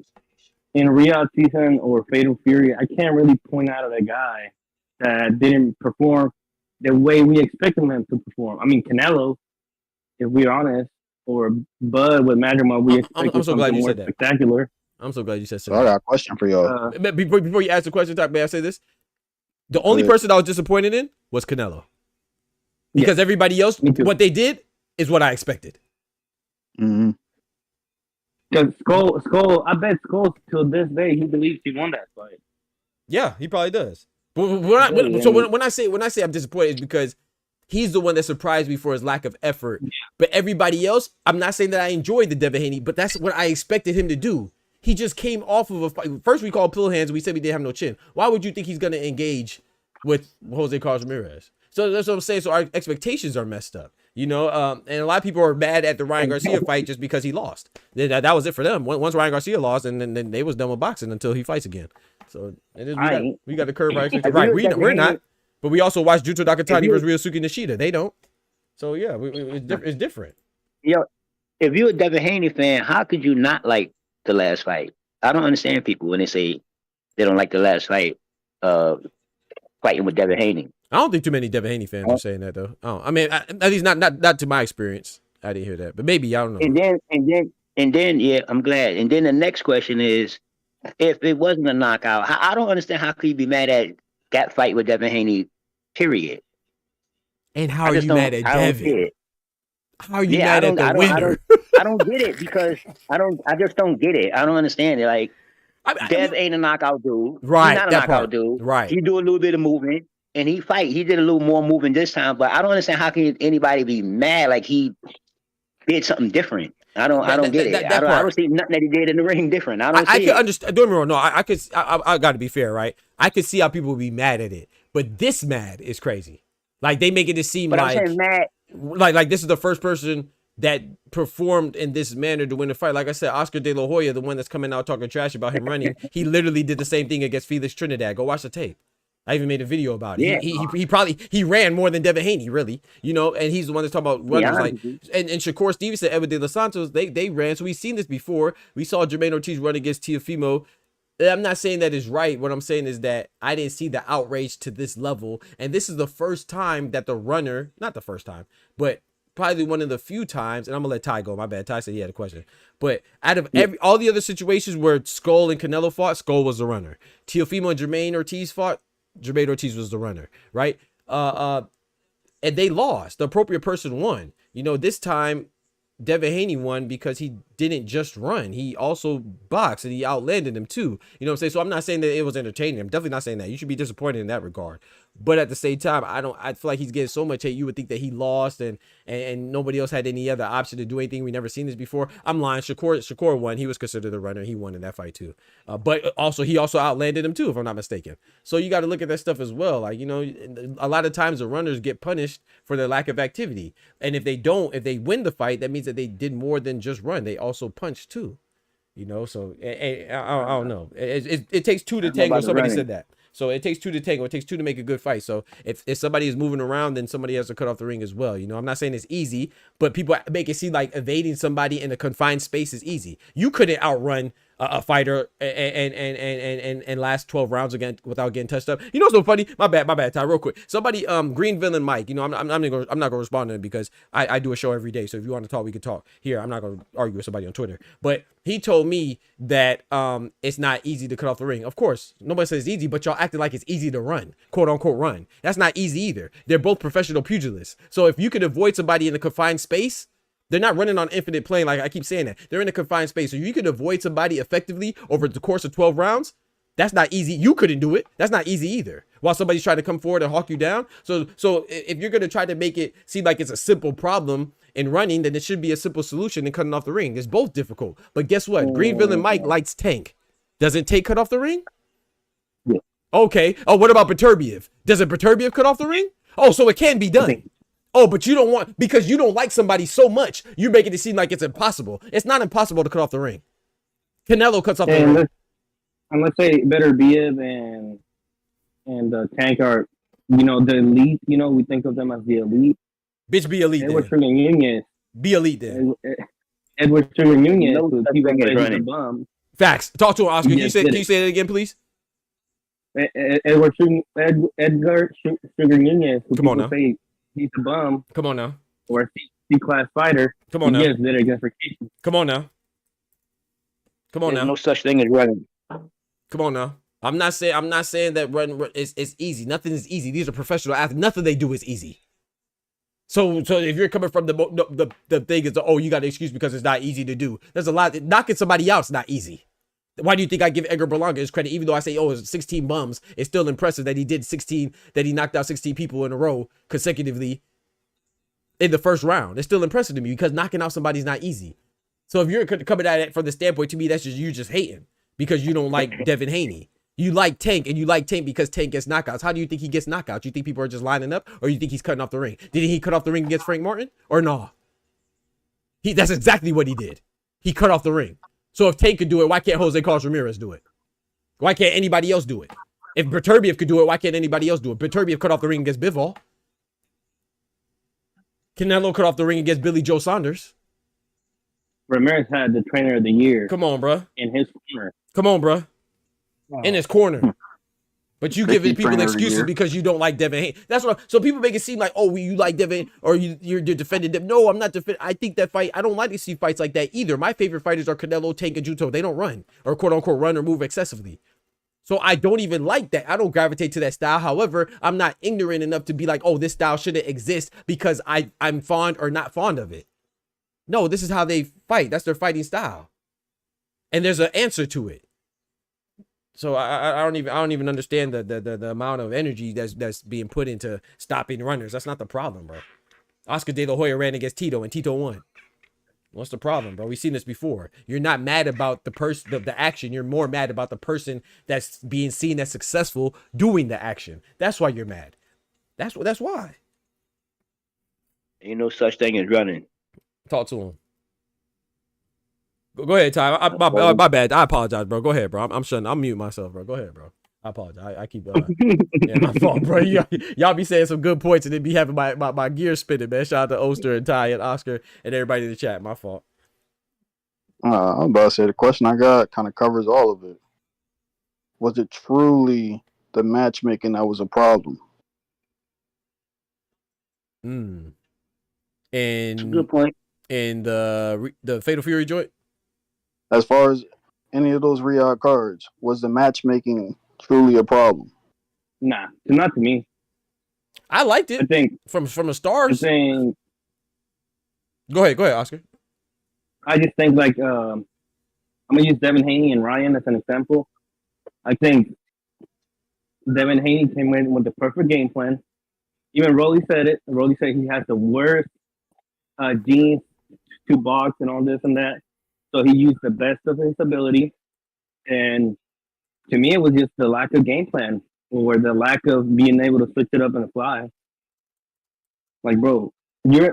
in Riyadh season or Fatal Fury, I can't really point out a guy that didn't perform the way we expected him to perform. I mean, Canelo, if we're honest, or Bud with Madrimon, we expected I'm so glad you more said that. Spectacular. I'm so glad you said so. I got a question for y'all. Before you ask the question, may I say this? The only person I was disappointed in was Canelo. Because everybody else, what they did is what I expected. Mm-hmm. Because Skull, I bet Skull till this day he believes he won that fight. Yeah, he probably does. But when I say I'm disappointed, it's because he's the one that surprised me for his lack of effort. Yeah. But everybody else, I'm not saying that I enjoyed the Devin Haney, but that's what I expected him to do. He just came off of a fight. First, we called pill hands. We said we didn't have no chin. Why would you think he's going to engage with Jose Carlos Ramirez? So that's what I'm saying. So our expectations are messed up, and a lot of people are mad at the Ryan Garcia fight just because he lost. That was it for them. Once Ryan Garcia lost, and then they was done with boxing until he fights again. So we got to curb our expectations. Right, we're not. But we also watch Juto Nakatani versus Ryosuke Nishida. They don't. So yeah, it's different. Yo, if you're a Devin Haney fan, how could you not like the last fight? I don't understand people when they say they don't like the last fight, fighting with Devin Haney. I don't think too many Devin Haney fans are saying that though. Oh, I mean, at least not to my experience. I didn't hear that, but maybe I don't know. And then, yeah, I'm glad. And then the next question is, if it wasn't a knockout, I don't understand how could you be mad at that fight with Devin Haney, period. And how are you mad at Devin? How are you mad at the winner? I don't get it because I just don't get it. I don't understand it. Like, Dev ain't a knockout dude. Right. He's not a knockout dude. Right. He do a little bit of movement. and he did a little more moving this time, but I don't understand how can anybody be mad like he did something different. I don't get it. I don't see nothing that he did in the ring different. I don't see I it. can understand. Don't get me wrong. No, I got to be fair, right? I could see how people would be mad at it, but this mad is crazy. Like they making it seem But like, I'm saying mad. like this is the first person that performed in this manner to win the fight. Like I said, Oscar De La Hoya, the one that's coming out talking trash about him running, he literally did the same thing against Felix Trinidad. Go watch the tape. I even made a video about it. Yeah. He ran more than Devin Haney, really, you know, and he's the one that's talking about runners Yeah, like, and Shakur Stevenson, Edwin De Los Santos, they ran. So we've seen this before. We saw Jermaine Ortiz run against Teofimo. I'm not saying that is right. What I'm saying is that I didn't see the outrage to this level. And this is the first time that the runner, not the first time, but probably one of the few times, and I'm gonna let Ty go. My bad. Ty said he had a question. But out of all the other situations where Skull and Canelo fought, Skull was the runner. Teofimo and Jermaine Ortiz fought, Jermaine Ortiz was the runner, right? And they lost. The appropriate person won. You know, this time Devin Haney won because he didn't just run. He also boxed and he outlanded him too. You know what I'm saying? So I'm not saying that it was entertaining. I'm definitely not saying that. You should be disappointed in that regard. But at the same time, I feel like he's getting so much hate. You would think that he lost and nobody else had any other option to do anything. We never seen this before. I'm lying. Shakur won. He was considered a runner. He won in that fight too. But also he also outlanded him too, if I'm not mistaken. So you got to look at that stuff as well. Like, you know, a lot of times the runners get punished for their lack of activity. And if they win the fight, that means that they did more than just run. They also punched too. You know, so I don't know. It takes two to tango. Somebody said that. So it takes two to tango. It takes two to make a good fight. So if somebody is moving around, then somebody has to cut off the ring as well. You know, I'm not saying it's easy, but people make it seem like evading somebody in a confined space is easy. You couldn't outrun a fighter and last 12 rounds again without getting touched up. You know what's so funny? My bad, Ty, real quick. Somebody, Green Villain Mike, you know, I'm not gonna respond to him because I do a show every day. So if you want to talk, we can talk. Here, I'm not gonna argue with somebody on Twitter. But he told me that it's not easy to cut off the ring. Of course, nobody says it's easy, but y'all acting like it's easy to run, quote unquote run. That's not easy either. They're both professional pugilists. So if you could avoid somebody in a confined space, they're not running on infinite plane. Like I keep saying that. They're in a confined space. So you could avoid somebody effectively over the course of 12 rounds. That's not easy. You couldn't do it. That's not easy either. While somebody's trying to come forward and hawk you down. So if you're going to try to make it seem like it's a simple problem in running, then it should be a simple solution in cutting off the ring. It's both difficult. But guess what? Green Villain Mike likes Tank. Doesn't Tank cut off the ring? Yeah. Okay. Oh, what about Beterbiev? Doesn't Beterbiev cut off the ring? Oh, so it can be done. Oh, but you don't want, because you don't like somebody so much, you're making it seem like it's impossible. It's not impossible to cut off the ring. Canelo cuts off the ring. And let's say Beterbiev and Tank are, you know, the elite. You know, we think of them as the elite. Bitch, be elite Edward then. Nunez. Be elite then. Edward Nunez, No who such people thing as say he's a running. bum. Facts. Talk to him, Oscar. Can you say that again, please? Edgar Sugar Nunez, who Come on people now. say he's a bum Come on now. or a C-class fighter. Come on now. Yes, better identification. Come on now. Come on There's now. no such thing as running. Come on now. I'm not saying that run is easy. Nothing is easy. These are professional athletes. Nothing they do is easy. So if you're coming from the thing is, oh, you got to excuse because it's not easy to do. There's a lot. Knocking somebody out is not easy. Why do you think I give Edgar Berlanga his credit? Even though I say, oh, it's 16 bums, it's still impressive that he did 16, that he knocked out 16 people in a row consecutively in the first round. It's still impressive to me because knocking out somebody is not easy. So if you're coming at it from the standpoint, to me, that's just you just hating because you don't like Devin Haney. You like Tank, and you like Tank because Tank gets knockouts. How do you think he gets knockouts? You think people are just lining up, or you think he's cutting off the ring? Did he cut off the ring against Frank Martin, or no? That's exactly what he did. He cut off the ring. So if Tank could do it, why can't Jose Carlos Ramirez do it? Why can't anybody else do it? If Beterbiev could do it, why can't anybody else do it? Beterbiev cut off the ring against Bivol. Canelo cut off the ring against Billy Joe Saunders. Ramirez had the trainer of the year. Come on, bro. In his corner. Come on, bro. In his corner. But you giving people excuses because you don't like Devin Haney. That's what. So people make it seem like, oh, you like Devin, or you're defending them. No, I'm not defending. I think that fight. I don't like to see fights like that either. My favorite fighters are Canelo, Tank, and Juto. They don't run or quote unquote run or move excessively. So I don't even like that. I don't gravitate to that style. However, I'm not ignorant enough to be like, oh, this style shouldn't exist because I'm fond or not fond of it. No, this is how they fight. That's their fighting style, and there's an answer to it. So I don't even understand the amount of energy that's being put into stopping runners. That's not the problem, bro. Oscar De La Hoya ran against Tito and Tito won. What's the problem, bro? We've seen this before. You're not mad about the person, the action. You're more mad about the person that's being seen as successful doing the action. That's why you're mad. That's why. Ain't no such thing as running. Talk to him. Go ahead, Ty. My bad. I apologize, bro. Go ahead, bro. I'm shutting. I'm mute myself, bro. Go ahead, bro. I apologize. I keep yeah, my fault, bro. Y'all be saying some good points and then be having my gear spinning, man. Shout out to Oster and Ty and Oscar and everybody in the chat. My fault. I'm about to say the question I got kind of covers all of it. Was it truly the matchmaking that was a problem? And That's a good point. And the Fatal Fury joint. As far as any of those Riyadh cards, was the matchmaking truly a problem? Nah, not to me. I liked it. I think from the stars. Go ahead, Oscar. I just think like I'm gonna use Devin Haney and Ryan as an example. I think Devin Haney came in with the perfect game plan. Even Rolly said it. Rolly said he has the worst genes to box and all this and that. So he used the best of his ability. And to me, it was just the lack of game plan or the lack of being able to switch it up and fly. Like, bro, because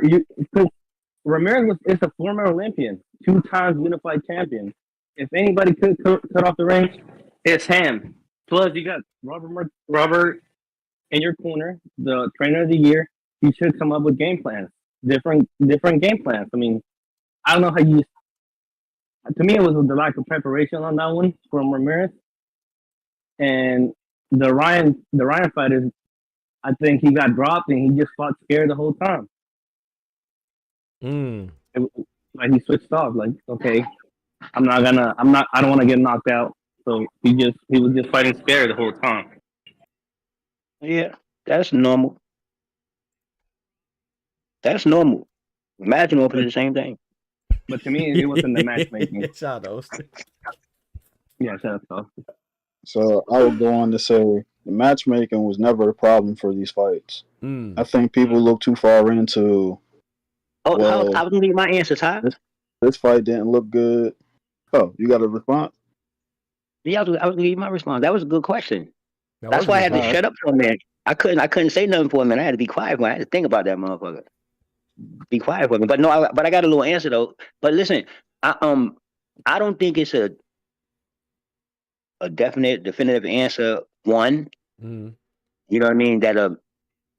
Ramirez is a former Olympian, 2 times unified champion. If anybody could cut off the range, it's him. Plus, you got Robert in your corner, the trainer of the year. He should come up with game plans, different game plans. I mean, I don't know how you. To me, it was the lack of preparation on that one from Ramirez, and the Ryan fight is. I think he got dropped and he just fought scared the whole time. Like he switched off. Like, okay, I don't want to get knocked out. So he was just fighting scared the whole time. Yeah, that's normal. That's normal. Imagine opening the same thing. But to me, it wasn't the matchmaking. Shout out. Yeah, shout out. So I would go on to say the matchmaking was never a problem for these fights. I think people look too far into. I was gonna give my answer, Ty. This fight didn't look good. Oh, you got a response? Yeah, I was gonna give you my response. That was a good question. That's why I had to shut up for a minute. I couldn't say nothing for a minute. I had to be quiet. I had to think about that motherfucker. Be quiet for me. But no, I got a little answer though. But listen, I don't think it's a definitive answer. One, you know what I mean, that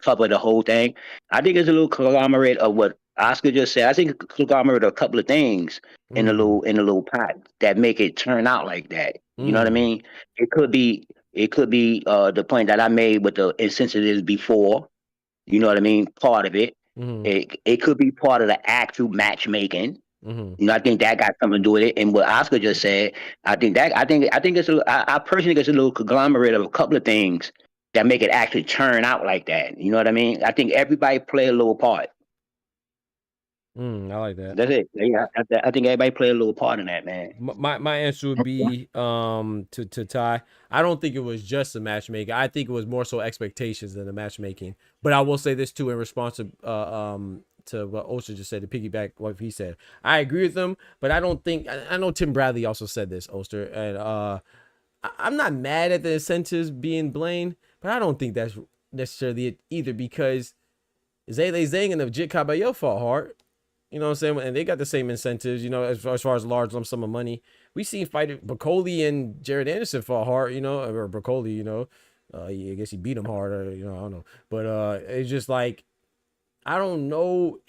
cover the whole thing. I think it's a little conglomerate of what Oscar just said. I think it's a conglomerate of a couple of things in a little pot that make it turn out like that. You know what I mean? It could be the point that I made with the insensitives before. You know what I mean? Part of it. It could be part of the actual matchmaking. You know, I think that got something to do with it. And what Oscar just said, I think it's I personally think it's a little conglomerate of a couple of things that make it actually turn out like that. You know what I mean? I think everybody play a little part. I like that. That's it. Yeah, I think everybody play a little part in that, man. My answer would be to Ty. I don't think it was just a matchmaking. I think it was more so expectations than the matchmaking. But I will say this too in response to what Oster just said, to piggyback what he said. I agree with him, but I don't think. I know Tim Bradley also said this, Oster, and I'm not mad at the incentives being blamed, but I don't think that's necessarily it either, because Zele Zhang and the Jit Caballero fought hard. You know what I'm saying? And they got the same incentives, you know, as far as large lump sum of money. We seen fighter Bacoli and Jared Anderson fought hard, you know, or Bacoli, you know. I guess he beat him hard, or, you know, I don't know. But it's just like, I don't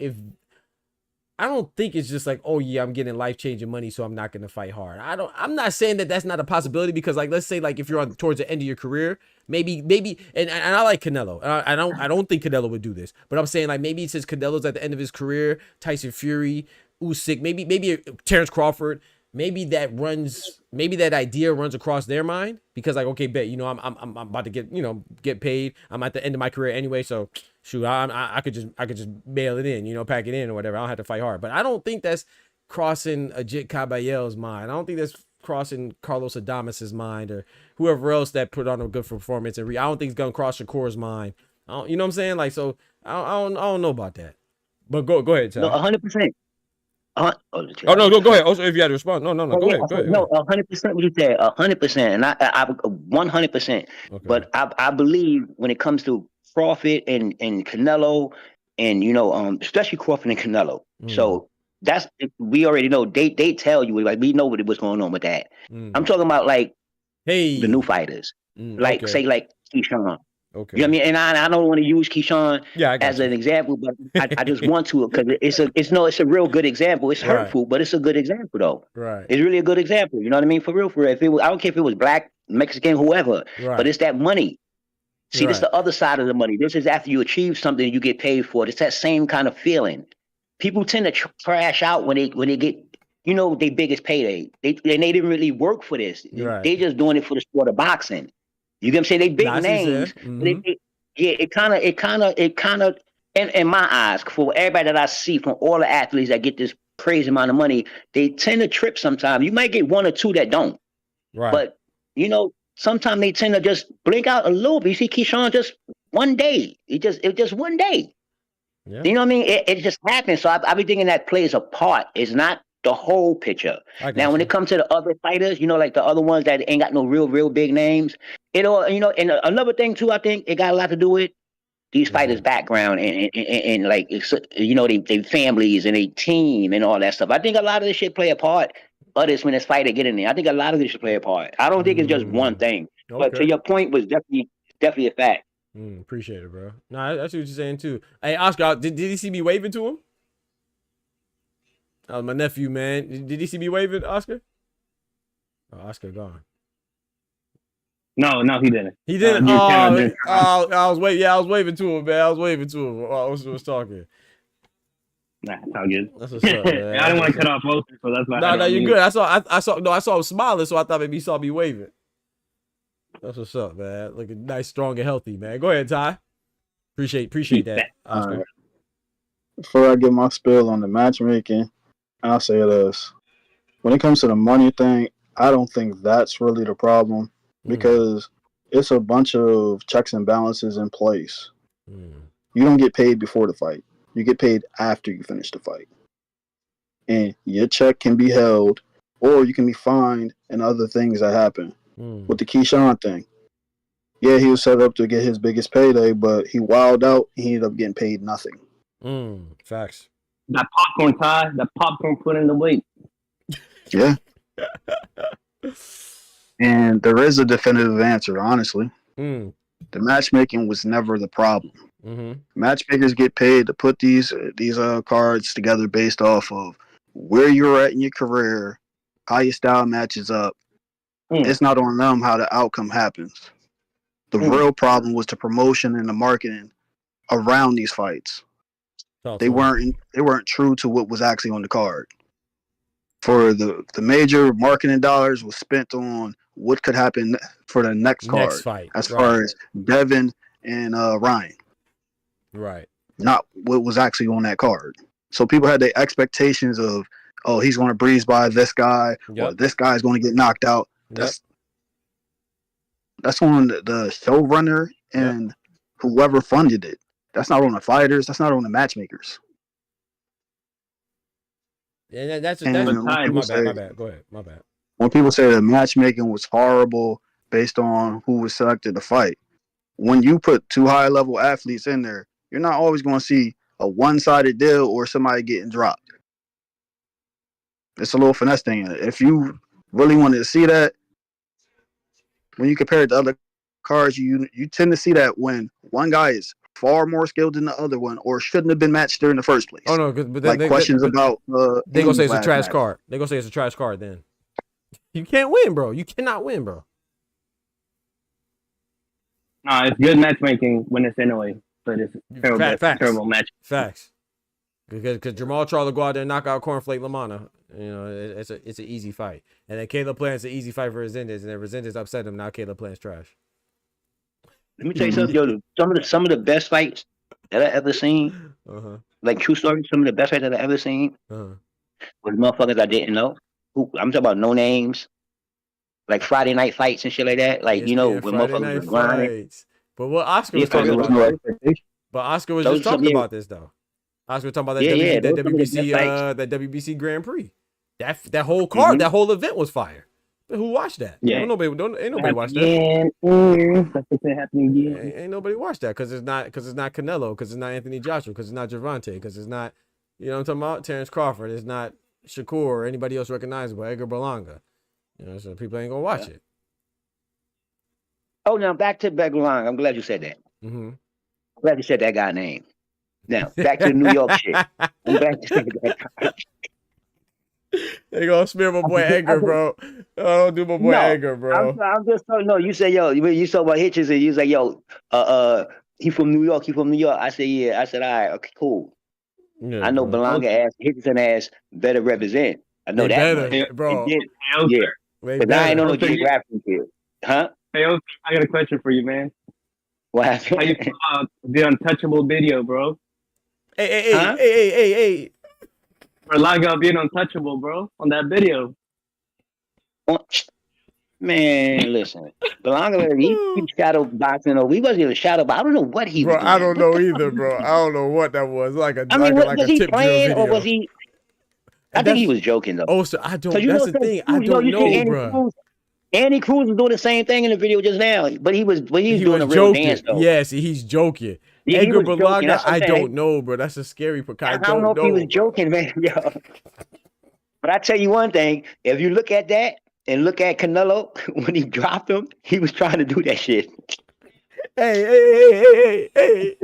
think it's just like, oh yeah, I'm getting life-changing money, so I'm not going to fight hard. I'm not saying that that's not a possibility, because like, let's say like if you're towards the end of your career, maybe, and I like Canelo. I don't think Canelo would do this, but I'm saying like maybe since Canelo's at the end of his career, Tyson Fury, Usyk, maybe Terrence Crawford, maybe that idea runs across their mind, because like, okay, bet, you know, I'm about to get paid. I'm at the end of my career anyway, so shoot, I could just mail it in, you know, pack it in or whatever. I don't have to fight hard. But I don't think that's crossing a Jit Caballero's mind. I don't think that's crossing Carlos Adames' mind or whoever else that put on a good performance. And I don't think it's gonna cross Shakur's mind. You know what I'm saying? Like, so I don't know about that. But go ahead, Ty. No, 100%. Oh no, go ahead. Also, if you had to respond, no, go ahead. No, 100% what you said, 100%, and I 100%. Okay. But I believe when it comes to Crawford and Canelo, and especially Crawford and Canelo. So that's, we already know. They tell you, like, we know what's going on with that. I'm talking about like the new fighters, like say like Keyshawn. Okay. You know what I mean? And I don't want to use Keyshawn as an example, but I just want to, because it's a real good example. It's hurtful, but it's a good example though. Right. It's really a good example. You know what I mean? For real. If it was, I don't care if it was black, Mexican, whoever, but it's that money. See, this is the other side of the money. This is after you achieve something, you get paid for it. It's that same kind of feeling. People tend to crash out when they get, their biggest payday. They didn't really work for this. They just doing it for the sport of boxing. You get what I'm saying? They big names. It kind of, in my eyes, for everybody that I see, from all the athletes that get this crazy amount of money, they tend to trip sometimes. You might get one or two that don't. Right. But, sometimes they tend to just blink out a little bit. You see Keyshawn just one day. It just one day. Yeah. You know what I mean? It just happens. So I be thinking that plays a part. It's not the whole picture. Now, when it comes to the other fighters, like the other ones that ain't got no real big names, it all, and another thing too, I think it got a lot to do with these fighters' background and like, they families and they team and all that stuff. I think a lot of this shit play a part. But it's when this fighter get in there. I think a lot of this should play a part. I don't think it's just one thing. Okay. But to your point was definitely a fact. Appreciate it, bro. No, I see what you're saying too. Hey, Oscar, did he see me waving to him? My nephew, man. Did he see me waving, Oscar? Oh, Oscar gone. No, he didn't. He didn't. I was waving. Yeah, I was waving to him, man. I was talking. Nah, it's all good. That's what's up, man. I didn't want to cut off most, so that's why. No, you're good. I saw him smiling, so I thought maybe he saw me waving. That's what's up, man. Looking nice, strong, and healthy, man. Go ahead, Ty. Appreciate that, Oscar. Before I get my spill on the matchmaking, I'll say this. When it comes to the money thing, I don't think that's really the problem because it's a bunch of checks and balances in place. You don't get paid before the fight. You get paid after you finish the fight. And your check can be held, or you can be fined, and other things that happen. With the Keyshawn thing. Yeah, he was set up to get his biggest payday, but he wilded out, and he ended up getting paid nothing. Facts. That popcorn, Ty, that popcorn put in the weight. Yeah. And there is a definitive answer, honestly. The matchmaking was never the problem. Matchmakers get paid to put these cards together based off of where you're at in your career, how your style matches up. It's not on them how the outcome happens. The real problem was the promotion and the marketing around these fights. They weren't true to what was actually on the card. For the major marketing dollars was spent on what could happen for the next card, fight, as far as Devin and Ryan. Right. Not what was actually on that card. So people had their expectations of, oh, he's going to breeze by this guy, or this guy's going to get knocked out. That's on the showrunner and whoever funded it. That's not on the fighters. That's not on the matchmakers. Yeah, that's my bad. Go ahead. My bad. When people say the matchmaking was horrible based on who was selected to fight, when you put two high-level athletes in there, you're not always going to see a one-sided deal or somebody getting dropped. It's a little finesse thing. If you really wanted to see that, when you compare it to other cards, you tend to see that when one guy is far more skilled than the other one, or shouldn't have been matched there in the first place. Oh no, but then like questions about they gonna say it's a trash card. They gonna say it's a trash card. Then you can't win, bro. You cannot win, bro. No, it's good matchmaking when it's anyway, but it's terrible match. Facts. Because Jamal Charlo go out there and knock out Cornflake LaManna. It's an easy fight. And then Caleb Plant's an easy fight for Resendez, and then Resendez upset him. Now Caleb Plant's trash. Let me tell you something, yo. Some of the best fights that I ever seen, like true story, some of the best fights that I ever seen was motherfuckers I didn't know. I'm talking about no names, like Friday night fights and shit like that. Like you know, ESPN when Friday motherfuckers Night was grinding. Fights. But what Oscar Yeah, was talking there was about, no expectation. but Oscar was Those just are some- talking yeah. about this though. Oscar was talking about that, Yeah, yeah, that those some of the WBC, best fights. that WBC Grand Prix. That whole card, that whole event was fire. But who watched that? Yeah. Ain't nobody watched that. Again. That's what's happening again. Ain't nobody watched that because it's not Canelo, because it's not Anthony Joshua, because it's not Gervonta, because it's not, you know what I'm talking about, Terrence Crawford. It's not Shakur or anybody else recognizable, Edgar Berlanga. You know, so people ain't gonna watch it. Oh, now back to Beglong. I'm glad you said that. Mm-hmm. I'm glad you said that guy's name. Now back to the New York shit. I'm glad you said that. They gonna smear my boy Edgar, bro. I don't do my boy No, Edgar, bro. I'm just telling. No, you say yo. You saw about Hitchens and you was like yo. He from New York. He from New York. I said yeah. I said all right. Okay, cool. Yeah, I know bro. Belonga ass Hitchens ass better represent. I know They that. better, much. bro. Yeah, Hey, They because I ain't better. know no geographic kid. Huh? Hey, I got a question for you, man. What How happened? you feel about the untouchable video, bro? Hey, Huh? hey. Berlanga being untouchable, bro, on that video. Oh, man, listen. Belonga, he shadow boxing, or he wasn't even shadow boxing. I don't know what he Bro, was doing. I don't What know the either, fuck bro. I don't know what that was. Like a I mean, like was a he tip drill playing video. or was he? I think he was joking though. Oh, so I don't. 'Cause you That's know, the thing. I you don't see know, Andy bro. Cruz. Andy Cruz was doing the same thing in the video just now, but he was He doing was a real joking. dance though. Yeah, see, he's joking. Yeah, he Edgar was joking. Berlanga, That's what I I'm saying. don't know, bro. That's a scary. I don't know if he was joking, man. Yo. But I tell you one thing: if you look at that and look at Canelo when he dropped him, he was trying to do that shit. Hey.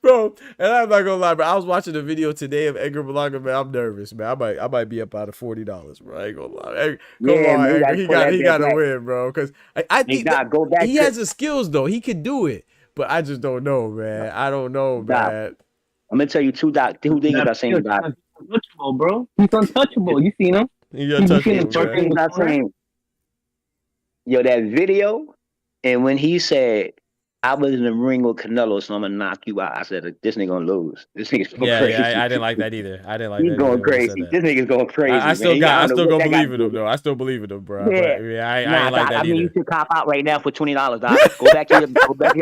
Bro, and I'm not gonna lie, bro. I was watching the video today of Edgar Berlanga, man. I'm nervous, man. I might be up out of $40, bro. I ain't gonna lie. Come Yeah, on, man, Edgar. He got to back. win, bro. Because I think Go back. he has the skills though. He could do it, but I just don't know, man. I don't know, Doc, man. I'm gonna tell you two things about saying Doc. He's untouchable, bro. He's untouchable. You seen him? He seen untouchable, him man. Two things I'm saying. Yo, that video, and when he said, I was in the ring with Canelo, so I'm gonna knock you out. I said, this nigga gonna lose. This nigga's going crazy. Yeah, I didn't like that either. I didn't like He's that. going either when he crazy. said that. This nigga's going crazy. I still man. got. I don't still know what gonna that believe got in to him do. though. I still believe in him, bro. Yeah. But yeah, I Nah, ain't like Doc, that I mean, you either. should cop out right now for $20, Doc. Go back to your.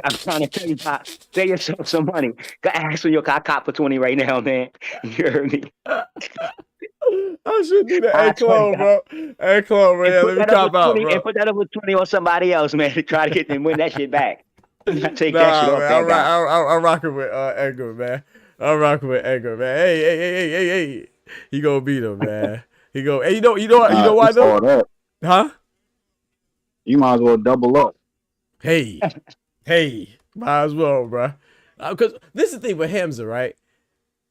I'm trying to tell you, Doc. Save yourself some money. Go ask for your cop for 20 right now, man. You heard me. I should do that. I Hey, Clone, bro. Hey, Clone, man. Let me cop out, bro. And put that up with 20 on somebody else, man, to try to get them win that shit back. Take Nah, that shit off man. that guy. I'm rocking with Edgar, man. I'm rocking with Edgar, man. Hey. He gonna beat him, man. He go. Hey, you know why It's all though? that. Huh? You might as well double up. Hey, might as well, bro. Because this is the thing with Hamza, right?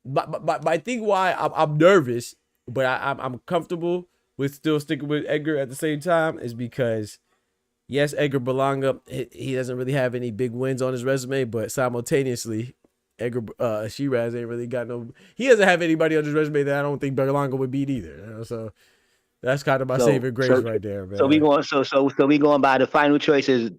But I think why I'm nervous, but I'm comfortable with still sticking with Edgar at the same time is because, yes, Edgar Berlanga, he doesn't really have any big wins on his resume, but simultaneously, Edgar Shiraz ain't really got no. He doesn't have anybody on his resume that I don't think Berlanga would beat either. You know? So that's kind of my saving grace right there, man. So we going by the final choice is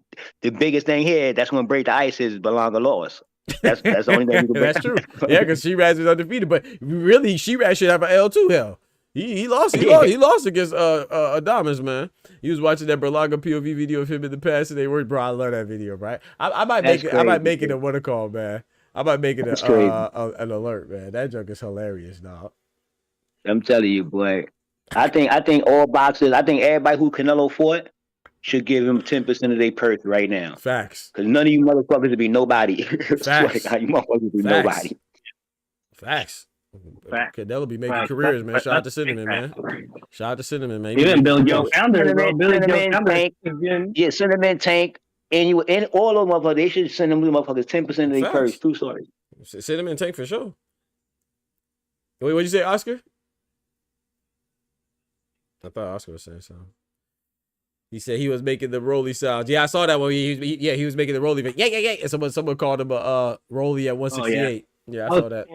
the biggest thing here. That's gonna break the ice is Belonga loss. That's the only thing. That's true. Yeah, because Shiraz is undefeated, but really Shiraz should have an L too. Hell, he lost. He lost against Adamas, man. He was watching that Berlanga POV video of him in the past, and they were, bro. I love that video, right? I might make it. I might make it a what a call, man. I might make it an alert, man. That joke is hilarious, dog. I'm telling you, boy. I think all boxers. I think everybody who Canelo fought should give him 10% of their purse right now. Facts. Because none of you motherfuckers would be nobody. Facts. You motherfuckers would be nobody. Facts. Facts. Canelo be making Facts. careers, man. Facts. Shout out to Cinnamon, man. Shout out to Cinnamon, man. Even Billy Joe Founder, bro. Billy Joe Cinnamon Founder. Tank. Yeah, Cinnamon Tank. And all those motherfuckers, they should send them motherfuckers 10% of their Facts. purse. True story. Cinnamon Tank for sure. Wait, what'd you say, Oscar? I thought Oscar was saying something. He said he was making the Rolly sounds. Yeah, I saw that one. He was making the Rolly. Yeah. And someone called him a Rolly at 168. Yeah, I saw that.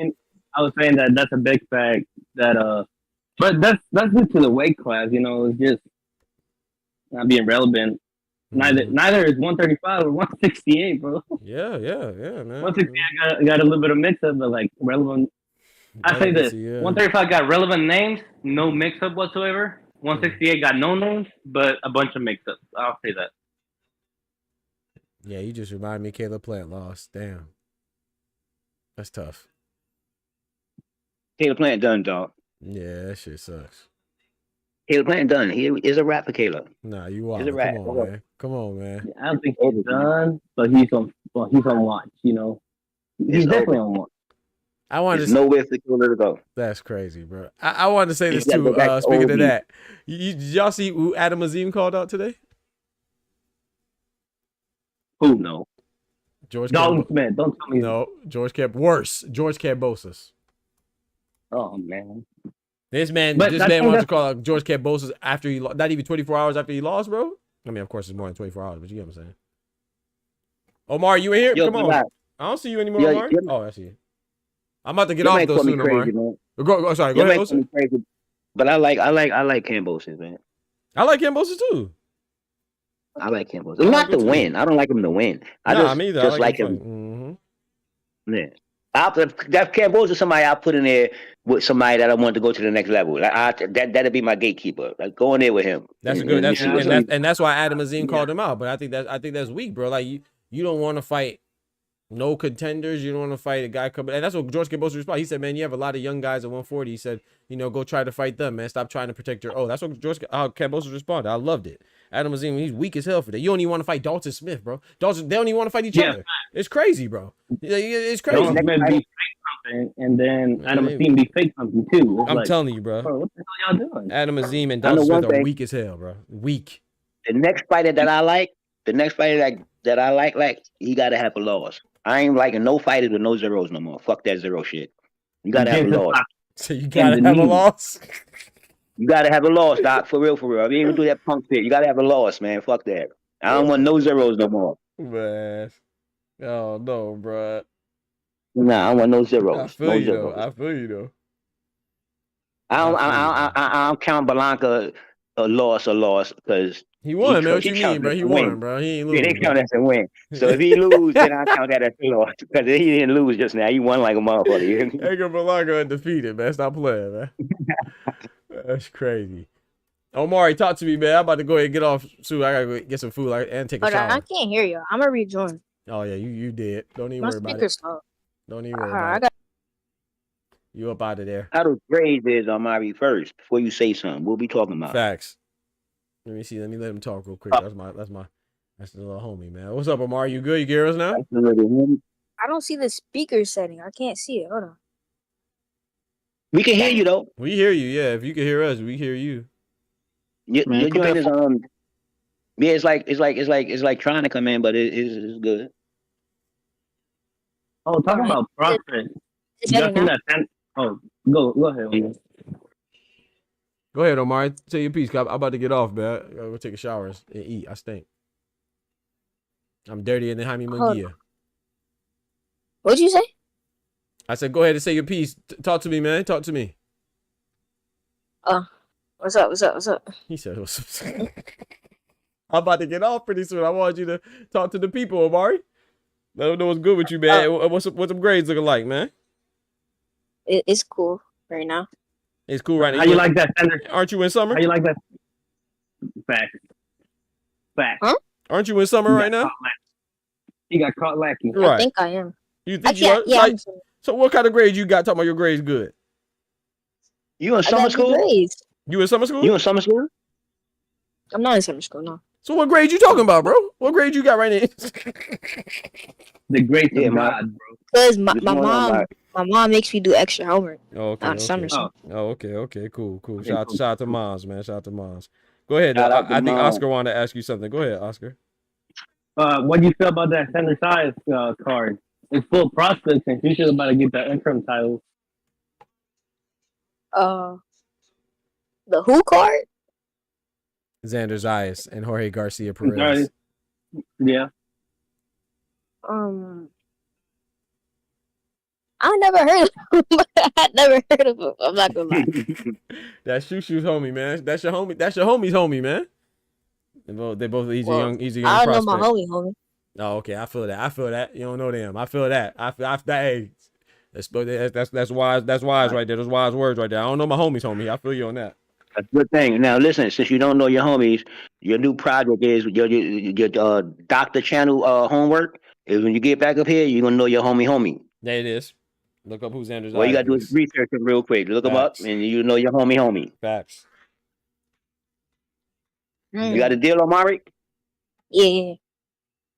I was saying that that's a big fact. That but that's due to the weight class. You know, it's just not being relevant. Neither is 135 or 168, bro. Yeah, man. 168 got a little bit of mix up, but like relevant. I say this: 135 got relevant names, no mix up whatsoever. 168 got no names, but a bunch of mix-ups. I'll say that. Yeah, you just remind me Caleb Plant lost. Damn. That's tough. Caleb Plant done, dog. Yeah, that shit sucks. Caleb Plant done. He is a rap for Caleb. Nah, you He's are. a rat. Come on, man. Come on, man. I don't think he's done, but he's on watch. You know, he's definitely on watch. I wanted There's to nowhere for Caleb to go. That's crazy, bro. I wanted to say this He's got to too. go back to Speaking of OB. that, did y'all see who Adam Azim called out today? Who? No. George Dalton Cambo- Smith. Don't tell me. No, George worse. George Cambosis. Oh man. This man But I think wants to that's- call out George Cambosis after he lost. Not even 24 hours after he lost, bro. I mean, of course, it's more than 24 hours, but you get what I'm saying. Omar, you in here? Yo, Come on. relax. I don't see you anymore, Yo, Omar. yo- Oh, I see you. I'm about to get Your off man though call me soon, Omar. crazy, man. Sorry, go Your ahead, man call Osa. me crazy. But I like Cambosis, man. I like Cambosis too. I like Cambosis. Not to win. I don't like him to win. I Nah, just, me either. just I like him. him. Yeah. That Cambosis somebody I put in there with somebody that I want to go to the next level. That'd be my gatekeeper. Like go in there with him. That's a And- good. and see what's up. And that's why Adam Azim called him out. But I think that's weak, bro. Like you don't want to fight no contenders. You don't want to fight a guy coming. And that's what George Cambosis responded. He said, "Man, you have a lot of young guys at 140." He said, "Go try to fight them, man. Stop trying to protect your." Oh, that's what Cambosis responded. I loved it. Adam Azim, he's weak as hell for that. You don't even want to fight Dalton Smith, bro. They don't even want to fight each other. It's crazy, bro. It's crazy. Dalton Smith be fake something, and then Adam Azim be fake something too. It's I'm like, telling you, bro. what the hell y'all doing? Adam Azim and I know Dalton Smith one are thing. weak as hell, bro. Weak. The next fighter that I like, that I like, he gotta have a loss. I ain't liking no fighters with no zeros no more. Fuck that zero shit. You gotta have a loss. So you gotta have a loss. You gotta have a loss, Doc. For real, for real. I didn't even do that punk shit. You gotta have a loss, man. Fuck that. I don't want no zeros no more. Man. Oh no, bro. Nah, I don't want no I zeros. feel No you zeros. though. I feel you though. I don't count Blanca a loss because He won, man. What he you counts mean, bro? as He a won, win. bro. He ain't Yeah, lose. they count as a win. So if he lose, then I count that as a loss because he didn't lose just now. He won like a motherfucker. Edgar Blanco undefeated, man. Stop playing, man. That's crazy. Omari, talk to me, man. I'm about to go ahead and get off soon. I gotta go get some food and take a Hold on, I shower. can't hear you. I'm gonna rejoin. Oh yeah, you did. Don't even My worry about it. speaker's slow. Don't even worry I about it. got. You up out of there. How those grades is on Mari first before you say something. We'll be talking about. Facts. Let me see. Let me let him talk real quick. That's the little homie, man. What's up, Omar? You good? You can hear us now? I don't see the speaker setting. I can't see it. Hold on. We can hear you though. We hear you. Yeah, if you can hear us, we hear you. Your Man, put joint that is yeah, it's like trying to come in, but it's good. Oh, talking about prospects. Is You that seen enough? that? Oh, go ahead. Omar. Go ahead, Omar. Say your piece. I'm about to get off, man. I gotta go take a shower and eat. I stink. I'm dirtier than Jaime Munguia. What'd you say? I said, go ahead and say your piece. Talk to me, man. Talk to me. What's up? What's up? What's up? He said, what's up? I'm about to get off pretty soon. I want you to talk to the people, Omari. Let them know what's good with you, man. What's some grades looking like, man? It's cool right now. It's cool right now. How you like that, Sender? Aren't you in summer? How you like that? Fact. Huh? Aren't you in summer right now? He got caught lacking. I Right. think I am. You I think you can't. are? Yeah. Like, so what kind of grades you got? Talking about your grades good. You in I summer got school? grades. You in summer school? You in summer school? I'm not in summer school. No. So what grade you talking about, bro? What grade you got right now? The grace Yeah, of man. God, bro. Cause my What's going on, mom, Mari? my mom makes me do extra homework Oh, okay. on summer Okay. school. Oh, okay. Cool. Okay, Shout cool. out to moms, man. Shout out to moms. Go ahead. Shout out to I think moms. Oscar wanted to ask you something. Go ahead, Oscar. What do you feel about that Sender size card? It's full of prospects, and she's about to get that interim title. The who card? Xander Zayas and Jorge Garcia Sorry. Perez. Yeah. I never heard of him. I never heard of him. I'm not gonna lie. That's Shushu's homie, man. That's your homie. That's your homie's homie, man. They both he's a young I don't know prospect. my homie. Oh, okay. I feel that. You don't know them. I feel that. Hey, that's wise. That's wise right there. Those wise words right there. I don't know my homie's homie. I feel you on that. That's a good thing. Now, listen, since you don't know your homies, your new project is your Doctor Channel homework. Is when you get back up here, you're gonna know your homie. There it is. Look up who's Xander's All you eyes gotta do is beast. research him real quick. Look him up, Facts. and you know your homie. Facts. You got a deal, Omari? Yeah.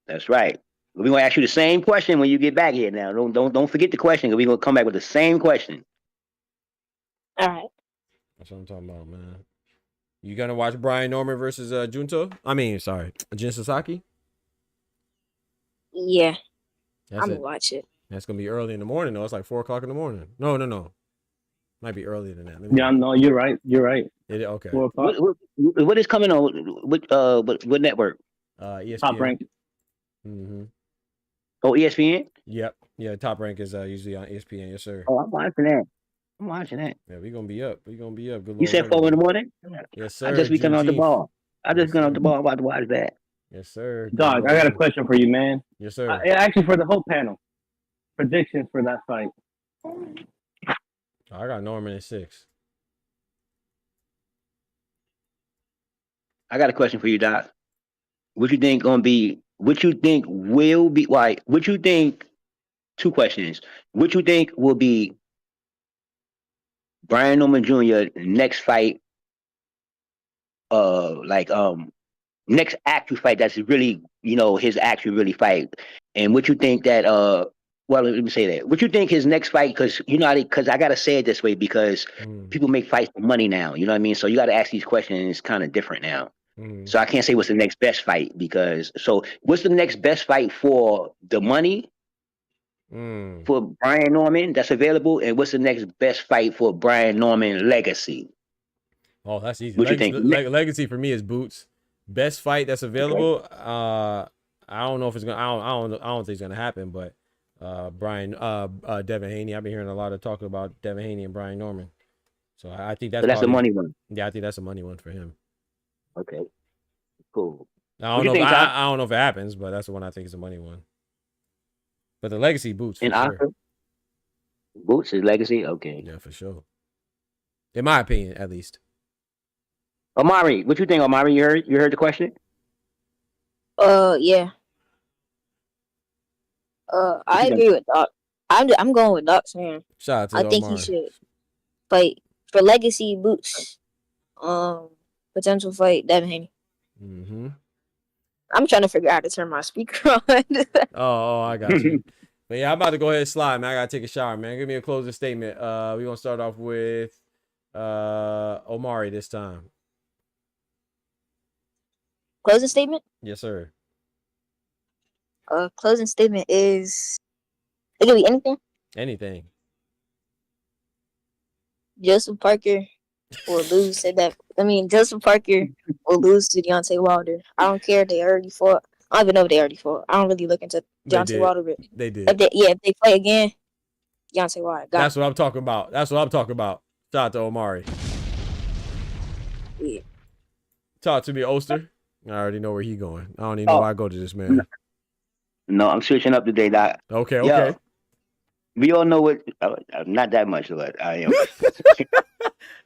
That's right. We're gonna ask you the same question when you get back here. Now, don't forget the question, because we're gonna come back with the same question. All right. That's what I'm talking about, man. You gonna watch Brian Norman versus Jin Sasaki? Yeah. That's I'm it. gonna watch it. That's gonna be early in the morning, though. It's like 4:00 in the morning. No. Might be earlier than that. Yeah, no, you're right. Okay. 4 o'clock. What is coming on? What network? ESPN. Top rank. Mm-hmm. Oh, ESPN. Yep. Yeah, Top Rank is usually on ESPN. Yes, sir. Oh, I'm watching that. Yeah, we gonna be up. Good. You said 4 in the morning? Yes, sir. I just be coming off the ball. I'm about to watch that. Yes, sir. Dog, I got a question for you, man. Yes, sir. Actually, for the whole panel, predictions for that fight. I got Norman at 6. I got a question for you, Doc. What you think gonna be? What you think will be? Why? What you think? 2 questions. What you think will be Brian Norman Jr. next fight? Next actual fight that's really, his actual really fight. And what you think that well, let me say that. What you think his next fight? Because because I gotta say it this way, because people make fights for money now. You know what I mean? So you got to ask these questions. And it's kind of different now. So I can't say what's the next best fight, because what's the next best fight for the money for Brian Norman that's available, and what's the next best fight for Brian Norman legacy? Oh, that's easy. What you think? Legacy for me is Boots. Best fight that's available. Okay. I don't know if it's gonna. I don't think it's gonna happen. But Devin Haney. I've been hearing a lot of talk about Devin Haney and Brian Norman. So I think that's a money one. Yeah, I think that's a money one for him. Okay, cool. I don't know if it happens, but that's the one I think is a money one. But the legacy Boots. And Oscar? Boots is legacy? Okay. Yeah, for sure. In my opinion, at least. Omari, what you think, Omari? You heard the question? Yeah. I agree with Doc. I'm going with Doc's man. Shout out to I think Omari. he should fight for legacy Boots. Potential fight Devin Haney. Mm-hmm. I'm trying to figure out how to turn my speaker on. Oh, I got you. But yeah, I'm about to go ahead and slide, man. I gotta take a shower, man. Give me a closing statement. We're gonna start off with Omari this time. Closing statement? Yes, sir. Closing statement is it could be anything. Anything. Joseph Parker will lose to that. Joseph Parker will lose to Deontay Wilder. I don't care. They already fought. I don't even know if they already fought. I don't really look into Deontay Wilder. But they did. If they fight again, Deontay Wilder. That's what I'm talking about. Shout out to Omari. Yeah. Talk to me, Oster. I already know where he going. I don't even know why I go to this man. No, I'm switching up today, Doc. Okay. Yo, we all know what. Not that much, but I am.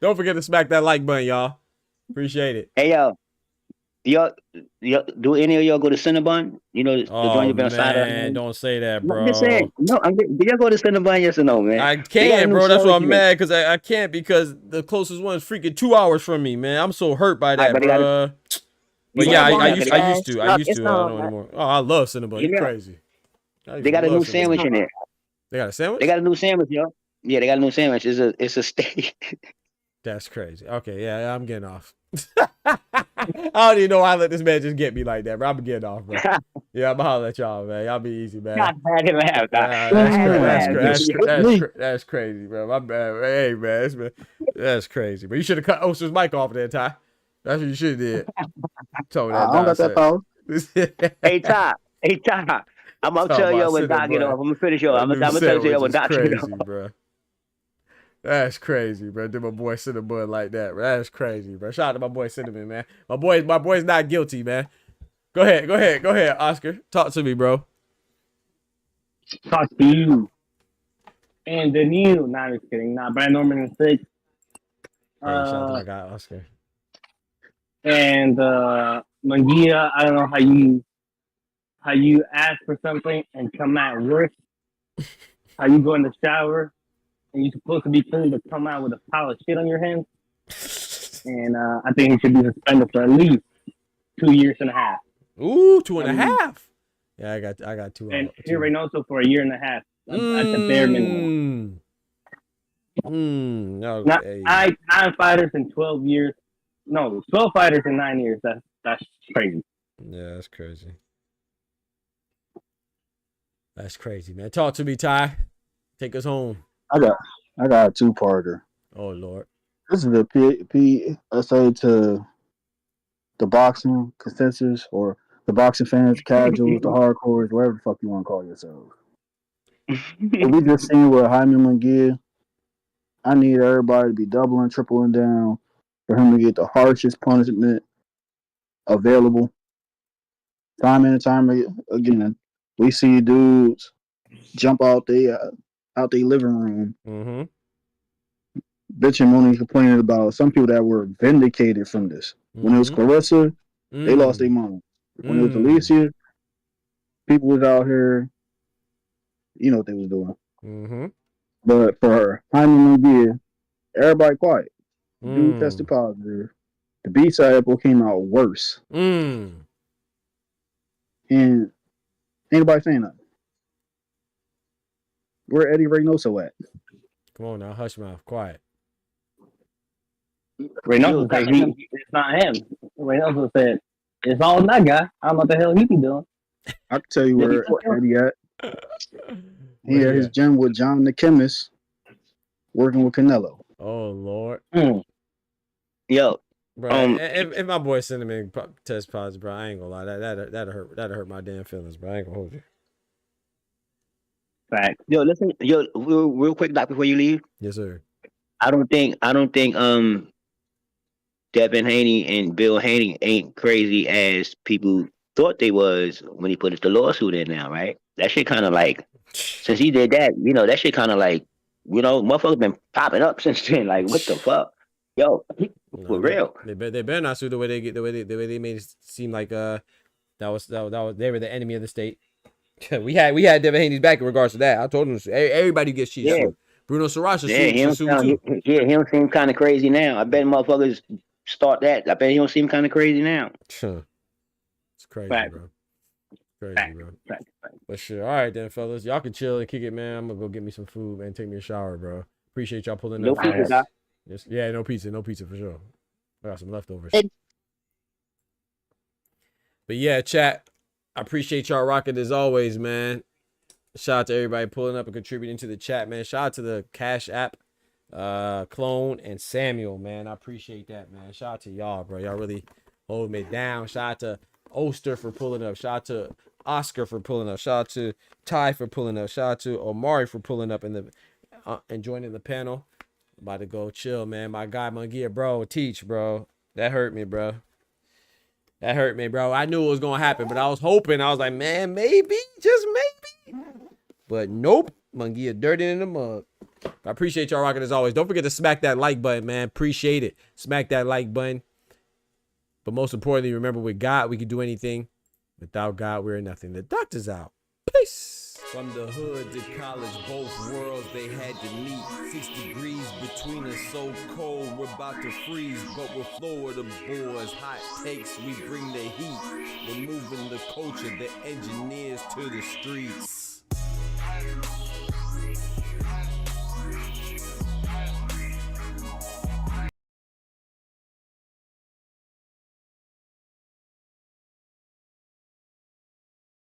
Don't forget to smack that like button, y'all. Appreciate it. Hey, y'all, do any of y'all go to Cinnabon? The joint you've been outside of? Man, don't say that, bro. I'm just saying. No, do y'all go to Cinnabon? Yes or no, man? I can't, bro. That's why I'm mad, because I can't, because the closest one is freaking 2 hours from me, man. I'm so hurt by that, bro. But yeah, I used to. I don't know anymore. Oh, I love Cinnabon. You're crazy. They got a new sandwich in there. They got a sandwich? They got a new sandwich, yo. Yeah, they got a new sandwich. It's a steak. That's crazy. Okay, yeah, I'm getting off. I don't even know why I let this man just get me like that, bro. I'm getting off, bro. Yeah, I'm holler at y'all, man. Y'all be easy, man. That's crazy, bro. My bad. Hey, man, that's crazy. But you should have cut Oster's mic off there, Ty. That's what you should have did. Told that I don't got that power. Hey, Ty. I'm gonna tell you when Doc get off. I'm gonna finish you. I'm gonna tell you when Doc get off. Bro. That's crazy, bro. Did my boy Cinnamon like that, bro? That's crazy, bro. Shout out to my boy Cinnamon, man. My boy's not guilty, man. Go ahead, Oscar. Talk to me, bro. Talk to you. And the new, nah, just kidding. Nah, Brian Norman in 6. Hey, shout out to my guy Oscar. And Munguia, I don't know how you ask for something and come out worse. How you go in the shower and you're supposed to be clean but come out with a pile of shit on your hands. And I think he should be suspended for at least 2 years and a half. Ooh, 2.5. Yeah, I got 2. And here Reynoso for 1.5 years at the bare minimum. No, hey. 9 fighters in 12 years. No, 12 fighters in 9 years. That's crazy. Yeah, that's crazy. That's crazy, man. Talk to me, Ty. Take us home. I got a 2-parter. Oh Lord. This is the PSA to the boxing consensus or the boxing fans, casuals, the hardcores, whatever the fuck you want to call yourselves. If we just seen with Jaime Munguia, I need everybody to be doubling, tripling down for him to get the harshest punishment available. Time and time again, we see dudes jump out their living room, bitching, moaning, complaining about some people that were vindicated from this. When it was Clarissa, they lost their mind. When it was Alicia, people was out here, you know what they was doing. But for Jaime Munguia, everybody quiet. Dude tested positive. The B-sample came out worse. And ain't nobody saying nothing. Where Eddy Reynoso at? Come on now, hush mouth, quiet. Reynoso said it's not him. Reynoso said it's all that guy. I don't know what the hell he be doing. I can tell you where Eddy at. He at his gym with John the chemist, working with Canelo. Oh Lord. Yo, bro, if my boy Cinnamon test positive, bro, I ain't gonna lie, that'll hurt my damn feelings, bro. I ain't gonna hold you. Fact. Yo, listen, real quick, Doc, before you leave. Yes, sir. I don't think Devin Haney and Bill Haney ain't crazy as people thought they was when he put the lawsuit in now, right? That shit kind of like, since he did that, that shit kind of like, motherfuckers been popping up since then. Like, what the fuck? Yo, for real. They better not sue the way they made it seem like that was they were the enemy of the state. we had Devin Haney's back in regards to that. I told him everybody gets cheated. Yeah. Bruno Surace sued too. Yeah, he don't seem kind of crazy now. I bet motherfuckers start that. I bet he don't seem kind of crazy now. It's crazy, bro. Crazy, bro. But sure. All right, then, fellas. Y'all can chill and kick it, man. I'm going to go get me some food and take me a shower, bro. Appreciate y'all pulling up. No pizza, Doc. Yeah, no pizza for sure. I got some leftovers. But yeah, chat. I appreciate y'all rocking as always, man. Shout out to everybody pulling up and contributing to the chat, man. Shout out to the Cash App, Clone, and Samuel, man. I appreciate that, man. Shout out to y'all, bro. Y'all really hold me down. Shout out to Oster for pulling up. Shout out to Oscar for pulling up. Shout out to Ty for pulling up. Shout out to Omari for pulling up and joining the panel. About to go chill, man. My guy Munguia, bro, teach, bro. That hurt me, bro. I knew it was gonna happen, but I was hoping. I was like, man, maybe, just maybe. But nope, Munguia dirty in the mug. I appreciate y'all rocking as always. Don't forget to smack that like button, man. Appreciate it. Smack that like button. But most importantly, remember, with God, we can do anything. Without God, we're nothing. The doctor's out. Peace. From the hood to college, both worlds they had to meet. 6 degrees between us, so cold, we're about to freeze. But we're Florida boys, hot takes, we bring the heat. We're moving the culture, the engineers to the streets.